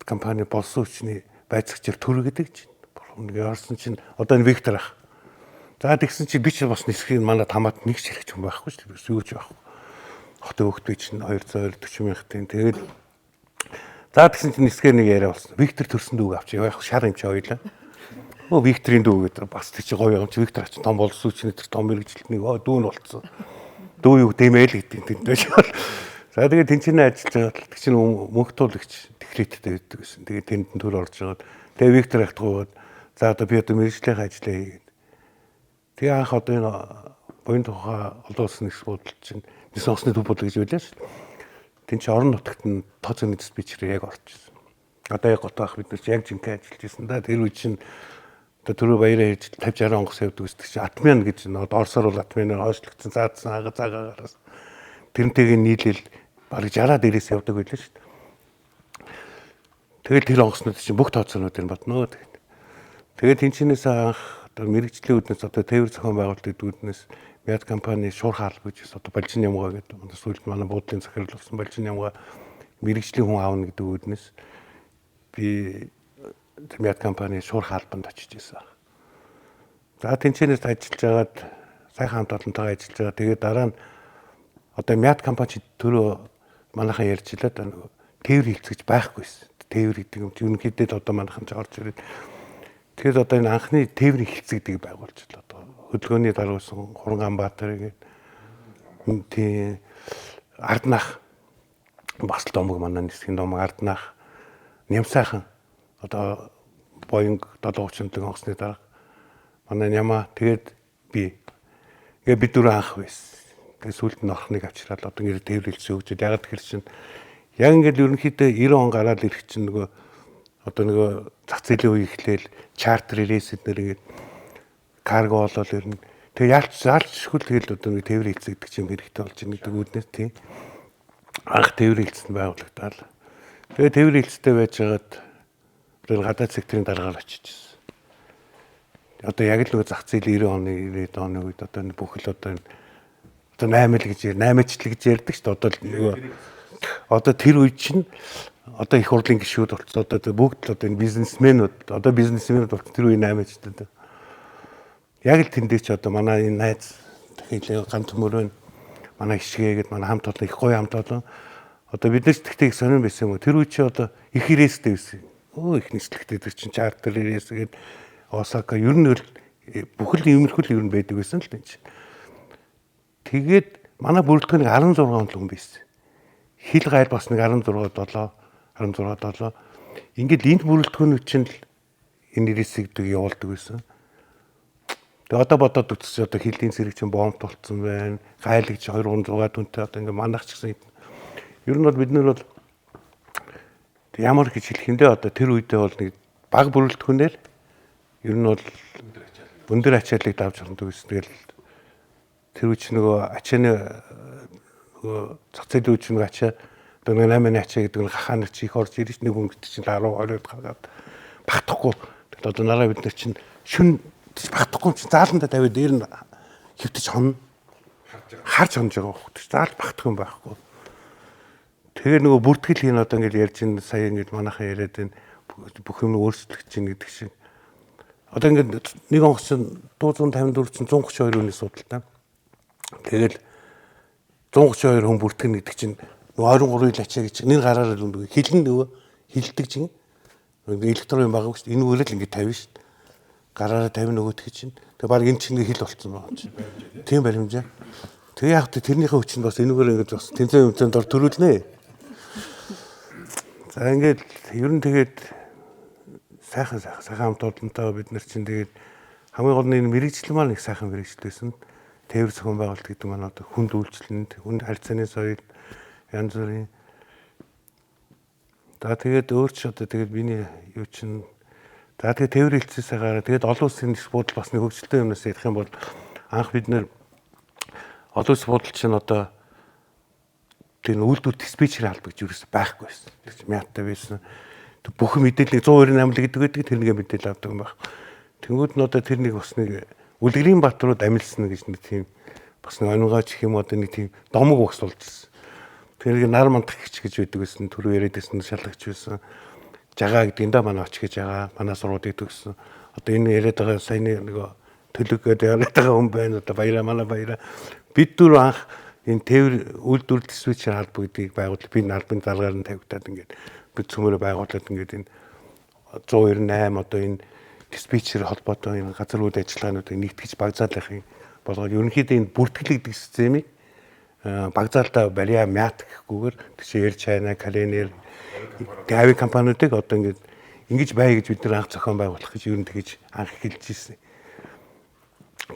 компани болсон учраас байцаагчаар төрөг гэдэг чинь. Нэг орсон чинь одоо энэ Виктор ах. За тэгсэн чи би ч бас нисхийн манай тамаад нэг ч хэрэгч хүн байхгүй шүү дээ. Сүйж байхгүй. Хотын хөлтөй чинь 240 мянгатын. Тэгээд за тэгсэн чи нисгээр нэг яриа болсон. Виктор төрсөн дүүг авч яг шар юм чи ойлаа. Өө Викторийн дүү гэдэг бас тэг чи гоё юм чи Виктор ач том болсон чинь тэр том мэрэгжилт нэг дүү нь болцсон. Дүү юу дэмэл гэдэг тэндэж. За тэгээд тэнцэнэ ажиллаж байгаа тэг чинь мөнхтуулагч декреттэй байдаг гэсэн. Тэгээд тэнд төр орж жагаад тэгээ Виктор ахтгууд за одоо би одоо мэрэгжлийн ажиллаа хийгээд. Тэгээ анх одоо энэ буян тухай олон улсын их судалж чинь nis осны төв бодлого гэж байлаа шүү. Тэн чи орон нутагт нь тооцооны диспетчер яг орж ирсэн. Одоо яг готоох бид нар яг жинхэнэ ажиллаж ирсэн да. Тэр үе чинь одоо түрүү баяраа хийж 50 60 онгоц явдаг гэсэн чинь атмян гэж нөө Оросоор бол атмянаар хойшлогдсон заадсан ага цагаагаараас тэрнтэйгээ нийлээл бараг 60 дээрээс явдаг байлаа шүү. Тэгэл тэр онгоцнууд чинь бүх тооцоонуудыг бодноо тэгээд. Тэгээд тэнцэнээс анх одоо мэрэгжлийн үүднээс одоо тээвэр зохион байгуулалтын үүднээс Мяд компани шуурхаал гэж одоо Балжин ямгаа гэдэг манай сүүлд манай буудлын захирал болсон Балжин ямгаа мэрэгжлийн хүн аавна гэдэг үүднээс би Мяд компани шуурхаалбанд очиж ирсэн. За тэнцэнээс ажиллаж байгаад сайхан хамт олонтойгоо ажиллаж байгаа. Тэгээд дараа нь одоо Мяд компани төрөө манайхан ярьжлаа да нөгөө тээвэр хилцэж байхгүйсэн. Тээвэр гэдэг юм ерөнхийдөө одоо манайхан ч орж ирээд тэгээд одоо энэ анхны тээврийн хилцэг гэдгийг байгуулж л одоо хөдөлгөөний даруусан Хурангаанбаатар гэдэг тийм Арднах бас домог манай нисхийн домог Арднах Нямсайхан одоо Боинг 737 онгоцны дарга манай Няма тэгээд би ингээд бид дөрөв анх байсан. Тэгээд сүүлд нь орхныг авчираад одоо ингээд тээвэр хилцээ өгчөөд ягаад тэр чинь яг ингээд ерөнхийдөө 90 он гараад ирэх чинь нөгөө одоо нөгөө зах зээлийн үе ихлээл чартер рейсэд нэр ингээд карго болол ирнэ. Тэгээ яалчшгүй тэгэл одоо нэг тээвэр хилцээ гэдэг чинь хэрэгтэй болж байгаа гэдэг үүднээс тийм анх тээвэр хилцэнд байгуулагдаад. Тэгээ тээвэр хилцтэй байжгаад тэр гадаад секторын дараагаар очиж ирсэн. Одоо яг л нөгөө зах зээл 90 оны 90 оны үед одоо бүх л одоо 8 л гэж 8-члэг гэж ярьдаг шүү дээ. Одоо нөгөө одоо тэр үед чинь одоо их хурлын гишүүд болцсон. Одоо бүгд л одоо энэ бизнесмэнүүд одоо бизнесмэнүүд болцсон тэр үе 8-члэг. Яг л тэндээ ч одоо манай энэ найз дахин ганц төмөр байна. Манай хишгээгээд манай хамт олон их гоё хамт олон. Одоо бид нар ч тэгтээ их сонирн байсан юм уу? Тэр үе чи одоо их ирээстэй байсан. Өө их нийслэгтэй тэр чин чартер ирээс гээд Осака ер нь бүх л иймэрхүүл ер нь байдаг байсан л тийм чинь. Тэгээд манай бүрэлдэхүүн 16 хүн байсан. Хил гайль бас нэг 16 7 ингээд энд бүрэлдэхүүнүүд чинь энэ ирээсийг явуулдаг байсан. Тэгээ одоо бодоод үзчихсэн одоо хилийн зэрэг чинь бомб толцсон байна. Гайлагч 236 түнтэй одоо ингээ манах ч гэсэн ер нь бол бид нар бол ямар гэж хэлэх юм бэ одоо тэр үедээ бол нэг баг бүрэлдэхүүнээр ер нь бол өндөр ачааллыг давж ордог гэсэн. Тэгэл тэр үе чинь нөгөө ачааны нөгөө зах зээлийн үе чинь нөгөө ачаа одоо 8-ны ачаа гэдэг нь хахаа нэг чих орж ирж нэг хүн гэдэг чинь 10 20-д гаргаад багтахгүй. Тэгэл одоо нараа бид нар чинь шүн багтахгүй чинь зааланда тавиад дээр нь хөвтөж хонно. Харж хонж байгаа хөөх. Заал багтах юм байхгүй. Тэгээ нөгөө бүртгэл хийн одоо ингээд ярьж ин сая ингээд манайхан яриад энэ бүх юм өөрчлөгдөж чинь гэдэг шиг. Одоо ингээд нэг онгоц чинь 154 чинь 132 хүний судалтай. Тэгэл 132 хүн бүртгэн гэдэг чинь 23 ил ачаа гэж нэг гараараа хилэн нөгөө хилдэг чинь электрон юм байгаа шүү дээ. Энэ үрэл ингээд тавина шүү дээ. Гараараа тавина нөгөөдг чинь. Тэгээ баг энэ чинь хил болцсон байгаа чинь. Тийм баримжаа. Тэгээ яг тэрнийхээ хүчинд бас энэгээр ингээд бас тэнцэн юмцанд дор төрүүлнэ. За ингээд ер нь тэгээд сайхан хамт олонтой бид нар чинь тэгээд хамгийн гол нь мэрэгжил маань их сайхан мэрэгжил байсан. Тээвэр зохион байгуулалт гэдэг маань одоо хүнд үйлчлэнд, хүнд харьцааны соёл янз бүрийн. За тэгээд өөр ч одоо тэгээд миний юу чинь за тэгээд тээвэр хэлцээсээ гараад тэгээд олон улсын их буудал бас нэг хөгжилтэй юмнаас ярих юм бол анх бид нэр олон улс буудал чинь одоо тэр үйлдвэр диспетчерийн албагч юус байхгүй байсан. Тэр чинь мяттай байсан. Бүх мэдээллийг 128 л гэдэг байдаг тэрнийг мэдээлэл авдаг юм байна. Тэнгүүд нь одоо тэрнийг бас нэг Үлгэрийн Баатарууд амилсан гэж нэг тийм бас нэг онгооч гэх юм одоо нэг тийм домог богсуулж ирсэн. Тэрийг нар мандах гэж байдаг байсан. Түрүү яриад байсан шалгагч байсан. Жагаа гэдэг энэ да манай оч гэж байгаа. Манай сургуулийг төгссөн. Одоо энэ яриад байгаа саяны нөгөө төлөвгээд яриад байгаа хүн байна. Одоо баяраа манай баяраа. Бид дөрөв анх энэ тээвэр үйлдвэр диспетчер алба гэдгийг байгуулж би албаны дараагаар нь тавигдаад ингээд бид цөмөрө байгуулад ингээд энэ 198 одоо энэ диспетчер холбоотой энэ газар үйл ажиллагаануудыг нэгтгэж багцаалахын болгоод ерөнхийдөө энэ бүртгэлэг гэдэг системийг багцаалтаа барья мят гэхгүйгээр тийш ярьж чайна каленер авиа компаниудыг одоо ингээд ингэж бай гэж бид нар анх зохион байгуулах гэж ер нь тэгэж анх хэлж ирсэн.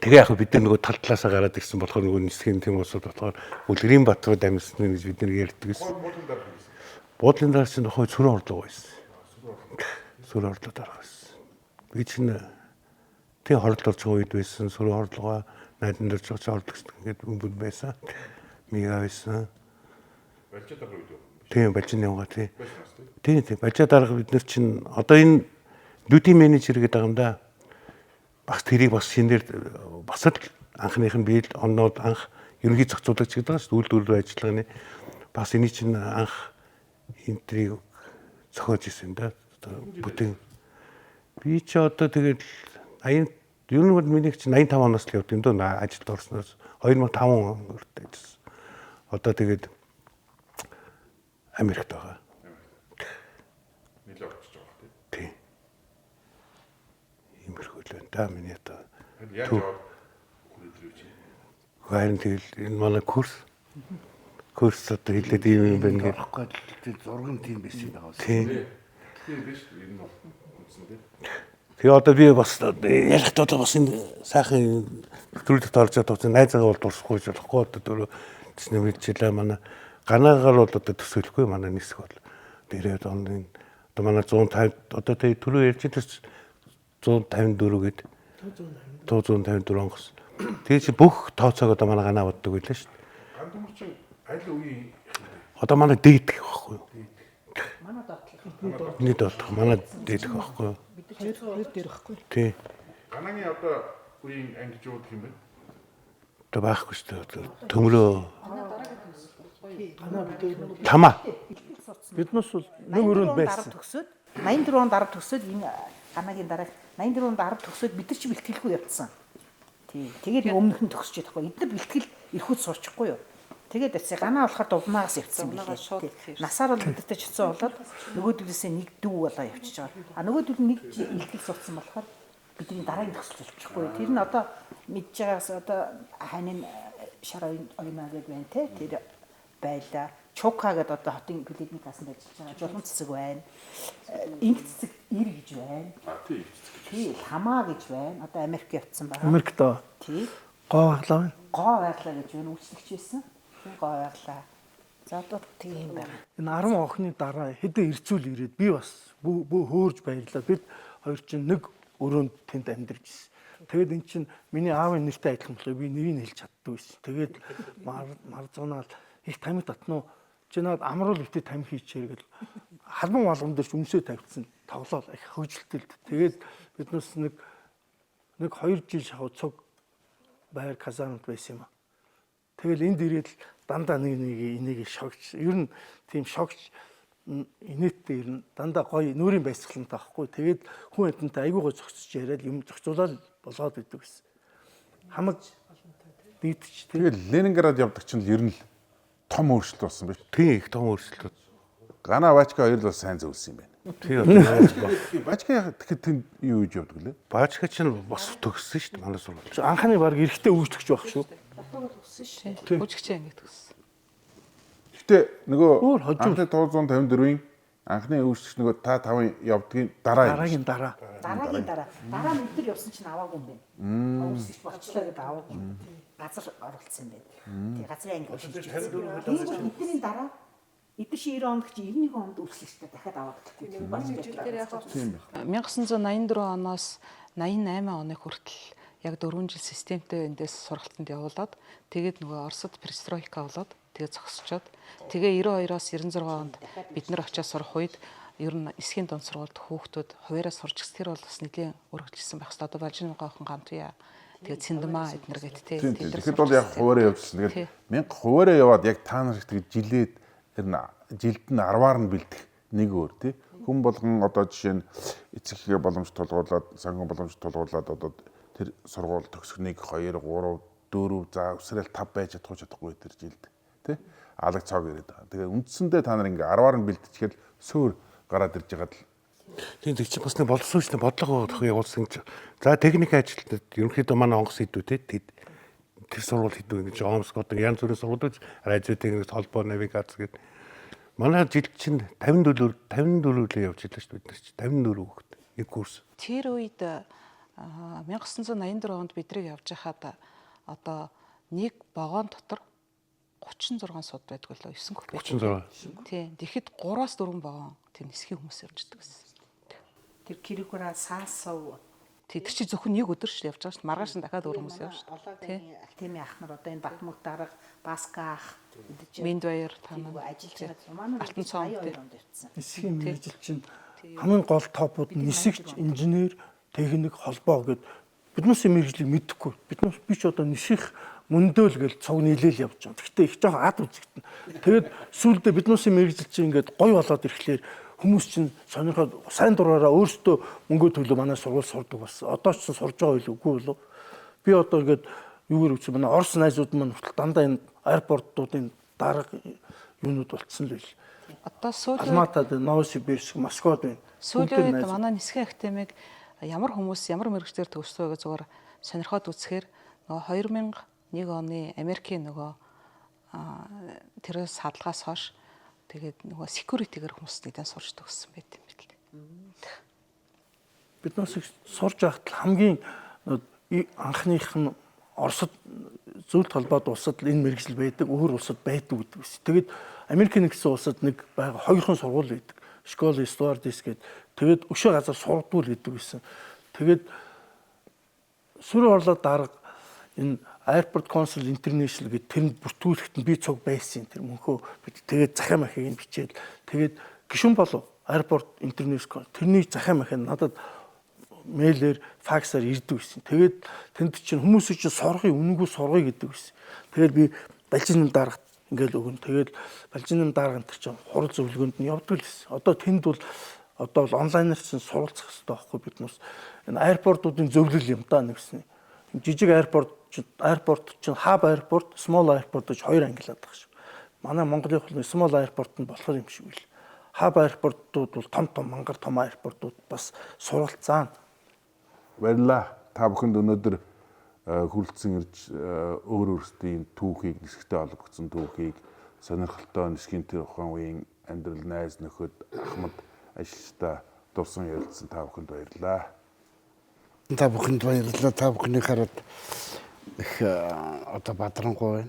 Тэгээ яг бид нар нөгөө тал талаасаа гараад ирсэн болохоор нөгөө нисхийн тийм улсууд болохоор Үлгэрийн Баатарууд амьдсан гэж бид нар ярьдаг гэсэн. Буудлын дараа чинь хой сүрэн орлого байсан. Сүрэн орлого дараа байсан. Би чинь тий хорлол орж байгаа үед байсан сүрэн орлогоо найдан дэрж байгаа орлогч ингээд өмбөд байсан. Мига байсан. Балжаа дараа үед. Тийм балжааны явгаа тий. Тийм балжаа дараа бид нар чинь одоо энэ дьюти менежер гэдэг байгаа юм да. Бас тэрийг бас шинээр бас л анхных нь биел оннууд анх ерөнхий зохицуулагч гэдэг байгаа шүү дээ. Үйлдвэр ажиллагааны бас эний чинь анх энтрийг зохиож ирсэн да. Бүтэн би ч одоо тэгээд 80 ер нь бол миний чинь 85 оноос л явд юм дөө ажилд орсноос 2005 онд ажилласан. Одоо тэгээд Америкт байгаа. Нэлээд орчиж байгаа тийм. Иймэрхүү л байна да миний одоо. Яг хүрээдрүүч. Харин тэгэл энэ манай курс одоо хэлээд ийм юм байна гэх. Орохгүй зурган тийм байсан байгаа. Тийм. Тийм биш ер нь үндсэн тийм. Тэгээ одоо би бас ярихт одоо бас энэ сайхан төрөлд орж чаддаг найзаагаа бол дурсахгүй ч болохгүй одоо дөрөв тэсний мэдчилээ манай ганаагаар бол одоо төсөөлөхгүй манай нисэх бол 90-аад оны одоо манай 150 одоо тэгээ түрүү ярьж байсан 154 гээд 154 онгоц. Тэгээ чи бүх тооцоог одоо манай ганаа боддог байлаа шүү дээ. Гандамар чинь аль үеийн одоо манай дээдэх байхгүй юу? Манай доотлох. Нэг доотлох манай дээдэх байхгүй юу? Бид дээр байхгүй. Тий. Ганааны одоо үеийн ангижууд юм бэ? Одоо байхгүй шүү дээ. Төмрөө. Тамаа. Биднээс бол нэг өрөөнд байсан. 84 онд дарав төгсөөд энэ ганагийн дараа 84 онд дарав төгсөөд бид нар чи бэлтгэлгүй явцсан. Тий. Тэгээд өмнөх нь төгсөж байгаа. Эдгээр бэлтгэл ирэхүүц сурчихгүй юу? Тэгээд эцэг ганаа болохоор дувнаагаас явцсан билээ. Насаар бол бидтэй чицэн болоод нөгөөдөлөөсөө нэг дүү болоо явчихж байгаа. А нөгөөдөл нэг бэлтгэл сурцсан болохоор бидний дараагийн төгсөл болчихгүй. Тэр нь одоо мэдж байгаас одоо ханийн шар ойноо гэдэг байна те. Тэр байла. Чука гэдэг одоо хотын клиник асан ажиллаж байгаа. Жолон цэцэг байна. Инх цэцэг ир гэж байна. Тий, хамаа гэж байна. Одоо Америк явцсан байна. Америкт оо. Тий. Гоо байглаа. Гоо байглаа гэж байна. Үйлчлэгч байсан. Гоо байглаа. За одоо тийм байна. Энэ 10 охины дараа хэдэн ирцүүл ирээд би бас бөө хөөрж баярлаа. Бид хоёр чинь нэг өрөөнд тэнд амьдарч ирсэн. Тэгээд эн чинь миний аавын нэртэй адилхан болоо би нэрийг хэлж чаддгүй байсан. Тэгээд марзганаал их тамиг татнуу чи наад амруул өвтө тамиг хийчихээ гэл халбан малган дээр ч өмсөө тавьчихсан. Тоглоол их хөвжөлтөлд. Тэгээд биднээс нэг 2 жил шав цуг байр казармд байсан юм аа. Тэгэл энд ирээд дандаа нэг энийг шогч. Ер нь тийм шогч инээдтэй ирнэ. Дандаа гоё нүрийн байсгалантай байхгүй. Тэгээд хүн амьтантай айгуугаа зохицож яриад юм зохицуулаад болгоод идэв гэсэн. Хамаг дийдч. Тэгээд Ленинград явдаг чинь ер нь том өөрчлөлт болсон биш. Тийм их том өөрчлөлт. Гана Бачка хоёр л бас сайн зөвлөсөн юм байна. Тийм. Бачка тэгэхэд тэнд юу гэж явдаг лээ? Баачка чинь бас төгссөн шүү дээ манай сургууль. Анхны баг эрэхтэй үүсгэж байх шүү. Бүжигчээ ингэж төгссөн. Гэтэ нөгөө Өөр хожим. анхны 1154-ийн анхны үүсгч нөгөө та тавын явдгийн дараа юм. Дараагийн дараа. Дараа нь өдөр явсан чинь аваагүй юм байна. Өөрсөж болчлоо гэдээ аваагүй. Газар оролцсон юм байна. Тий газрын анги шилжиж байсан. Эдний дараа эдгээр 90 онд чи 91 онд үүсэлтэй дахиад аваад гэхгүй. Тэр яг 1984 оноос 88 оны хүртэл яг 4 жил системтэй эндээс сургалтанд явуулаад тэгээд нөгөө Оросд перестройка болоод тэгээд зогсчоод тэгээ 92-оос 96 онд бид нар очиж сурах үед ер нь эсхийн дунд сургуульд хүүхдүүд хуваараа сурч гис тэр бол бас нэлийн өргөжлөсөн байх хэвээр одоо Балжингахан Гамтуя тэгээд Цэндмаа эднэр гэд тий. Тэгэхэд бол яг хуваараа явуулсан. Тэгээд 1000 хуваараа яваад яг та нар их тэгээд жилээд тэр жилд нь 10-аар нь бэлдэх нэг өөр тий. Хүн болгон одоо жишээ нь эцэг боломж тулгуурлаад сангийн боломж тулгуурлаад одоо тэр сургууль төгсөх 1 2 3 4 за өсрэл 5 байж чадахгүй тэр жилд тий. Алаг цог ирээд байгаа. Тэгээ үндсэндээ та нар ингээ 10-аар нь бэлтчихэл суур гараад ирж байгаад л Тийм тэг чи бас нэг боловсруучны бодлого явуулсан гэж. За техник ажилтнууд ерөнхийдөө манай онгоц хийдүү те тэр сургууль хийдүү гэж Омск одоо янз бүрийн сургуулиуд радио техник холбоо навигац гэдэг. Манай жил чинь 54 явж байлаа шүү дээ бид нар чи 54 хүүхэд нэг курс. Тэр үед 1984 онд бидрийг явж байхад одоо нэг вагон дотор 36 суд байдгүй лөө 9 хөх байдаг. 36. Тийм. Тэгэхэд 3-4 вагон тэр нисхийн хүмүүс явждаг гэсэн. Тэр Кирикура Саасов Тэр чи зөвхөн нэг өдөр ш явж байгаа ш. Маргааш нь дахиад өөр хүмүүс явж шүү. Тий. Алтемийн ах нар одоо энэ Батмаг дарга, Баска ах Миндбаяр танаа ажиллаж байгаа. Манай Алтан цоон тий. Нисхийн мэрэгжил чинь хамгийн гол топууд нисгч, инженер, техник, холбоо гэд биднээс мэрэгжлийг мэдэхгүй. Биднээс би ч одоо нисэх мөндөөл гэж цуг нийлээл явж байгаа. Гэхдээ их жоохон ад үзэгдэн. Тэгээд сүүлдээ биднээс мэрэгжил чинь ингээд гой болоод ирэхлээр хүмүүс чинь сонирхоод сайн дураараа өөрсдөө мөнгө төлөө манай сургууль сурдаг бас. Одоо ч сурж байгаа юу үгүй болов. Би одоо ингээд юугээр үгүй манай Орос найзууд маань хүртэл дандаа энэ аэропортуудын дарга юунууд болцсон л байл. Одоо сүүлийн Алматад, Новосибирск, Москвад байна. Сүүлийн үед манай нисхийн академиг ямар хүмүүс ямар мэрэгчлэр төгссөн гэж зүгээр сонирхоод үзэхээр нөгөө 2001 оны Америкийн нөгөө тэрээс хадлагаас хойш тэгээд нөгөө security-гэр хүмүүс нэгэн сурч төгссөн байт юм бэл. Бид нас сурж байхад хамгийн анхных нь Оросд зөвлөлт холбоод улсад энэ мэрэгжил байдаг, өөр улсад байдаг гэдэг байсан. Тэгээд Америкийн нэгдсэн улсад нэг байгаа 2 сургууль байдаг. Школа Стюардес гэдэг. Тэгээд өшөө газар сургууль гэдэг байсан. Тэгээд сүрэн орлоод дарга энэ Airport Council International гэдэг тэрэнд бүртгүүлэхэд нь би цуг байсан тэр мөнхөө тэгээд захиа махыг нь бичээд тэгээд гишүүн болов Airport International тэрний захиа махыг надад мэйлээр факсаар ирдэг байсан. Тэгээд тэнд чинь хүмүүсийг чинь сургыг үнэгүй сургыг гэдэг байсан. Тэгээд би Балжинын дарагт ингээл өгөн. Тэгээд Балжинын дарга энэ чинь хурал зөвлөгөөнд нь явдаг л байсан. Одоо тэнд бол онлайнаар чинь суралцах хэрэгтэй байхгүй бид нас энэ аэропортуудын зөвлөл юм даа нэгсэн. Жижиг аэропорт чинь hub airport, small airport гэж хоёр ангилаад байгаа шүү. Манай Монголын хөл small airport нь болохоор юм шиг үл. Hub airport-ууд бол том мангар том аэропортууд бас суралцаана. Баярлалаа. Та бүхэнд өнөөдөр хүрэлцэн ирж өөр өөрсдийн түүхийг нисгтэй холбогдсон түүхийг сонирхолтой нисхийн тэр ухаан үеийн амьдрал найз нөхөд Ахмад ажилчтай дурсан ярилцсан та бүхэнд баярлалаа. Та бүхэнд баярлалаа. Та бүхний хараад их одоо бадрангуй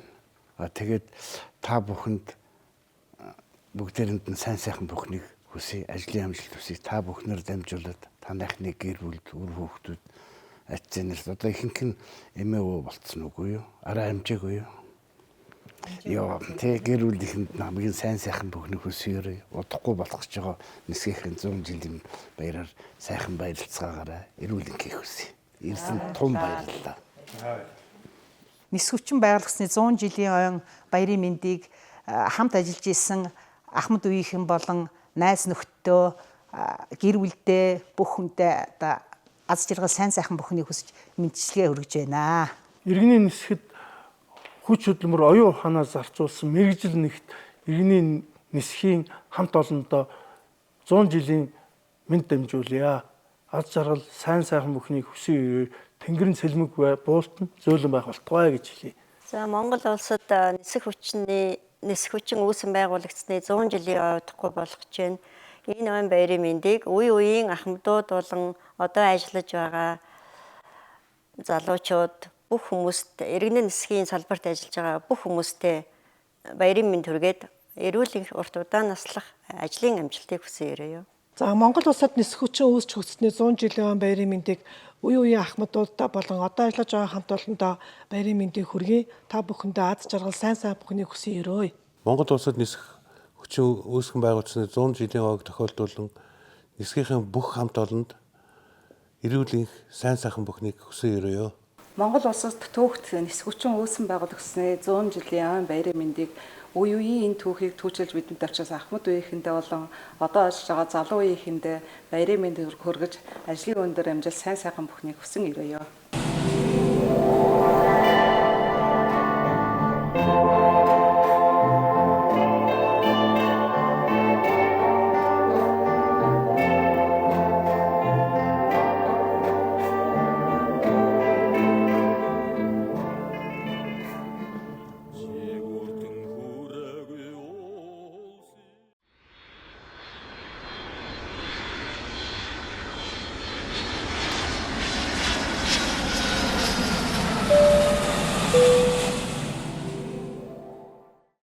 байна. Тэгээд та бүхэнд бүгдээрэнд нь сайн сайхан бүхнийг хүсье, ажлын амжилт хүсье. Та бүхнээр дамжуулаад танайхны гэр бүл, үр хүүхдүүд ачаанаас одоо ихэнх нь эмээ өвөө болцсон үгүй юу? Араа амжаагүй юу? Яа, тэг гэр бүлийнхэнд хамгийн сайн сайхан бүхнийг хүсье. Удахгүй болох гэж байгаа нисгийнхэн 100 жилийн баяраар сайхан баярлцгаагаараа эрүүл энхийг хүсье. Ирсэн тун баярлалаа. Нисгүчин байгууллагын 100 жилийн ойн баярын мэндийг хамт ажиллаж исэн Ахмад үеийнхэн болон найз нөхдөө гэр бүлдээ бүх хүнтэй одоо аз жаргал сайн сайхан бүхнийг хүсэж мэдчилгээ өргөж байна. Иргэний нисэхэд хүч хөдөлмөр оюун ухаанаар зарцуулсан мэрэгжил нэгт иргэний нисхийн хамт олондоо 100 жилийн мэд дамжуулъя. Аз жаргал сайн сайхан бүхнийг хүсэн тэнгэрэн сэлмэг буултан зөөлөн байх болтугай гэж хэлье. За Монгол улсад нисэх хүчин үүсэн байгуулагдсны 100 жилийн ойдохгүй болгож байна. Энэ он баярын мэндийг үе үеийн ахмадууд болон одоо ажиллаж байгаа залуучууд бүх хүмүүст иргэний нисхийн салбарт ажиллаж байгаа бүх хүмүүстээ баярын мэнд хүргээд эрүүл урт удаан наслах ажлын амжилтыг хүсэн өрөөё. За Монгол улсад нисэх хүчин үүсч хөгжсөний 100 жилийн он баярын мэндийг үе үеийн ахмадуудаа болон одоо ажиллаж байгаа хамт олондоо баярын мэндийг хүргэе. Та бүхэндээ аз жаргал сайн бүхнийг хүсэн өрөөё. Монгол улсад нисэх хүчин үүсгэн байгуулсны 100 жилийн ойг тохиолдуулан нисгийнхээ бүх хамт олонд эрүүл сайн сайхан бүхнийг хүсэн өрөөё. Монгол улсад түүхт нисэх хүчин үүсгэн байгуулагдсны 100 жилийн он баярын мэндийг үе үеийн энэ түүхийг түүчилж бидэнд очиж ахмад үеийнхэндээ болон одоо ажиллаж байгаа залуу үеийнхэндээ баярын мэнд хүргэж ажлын өндөр амжилт сайн сайхан бүхнийг хүсэн өрөөё.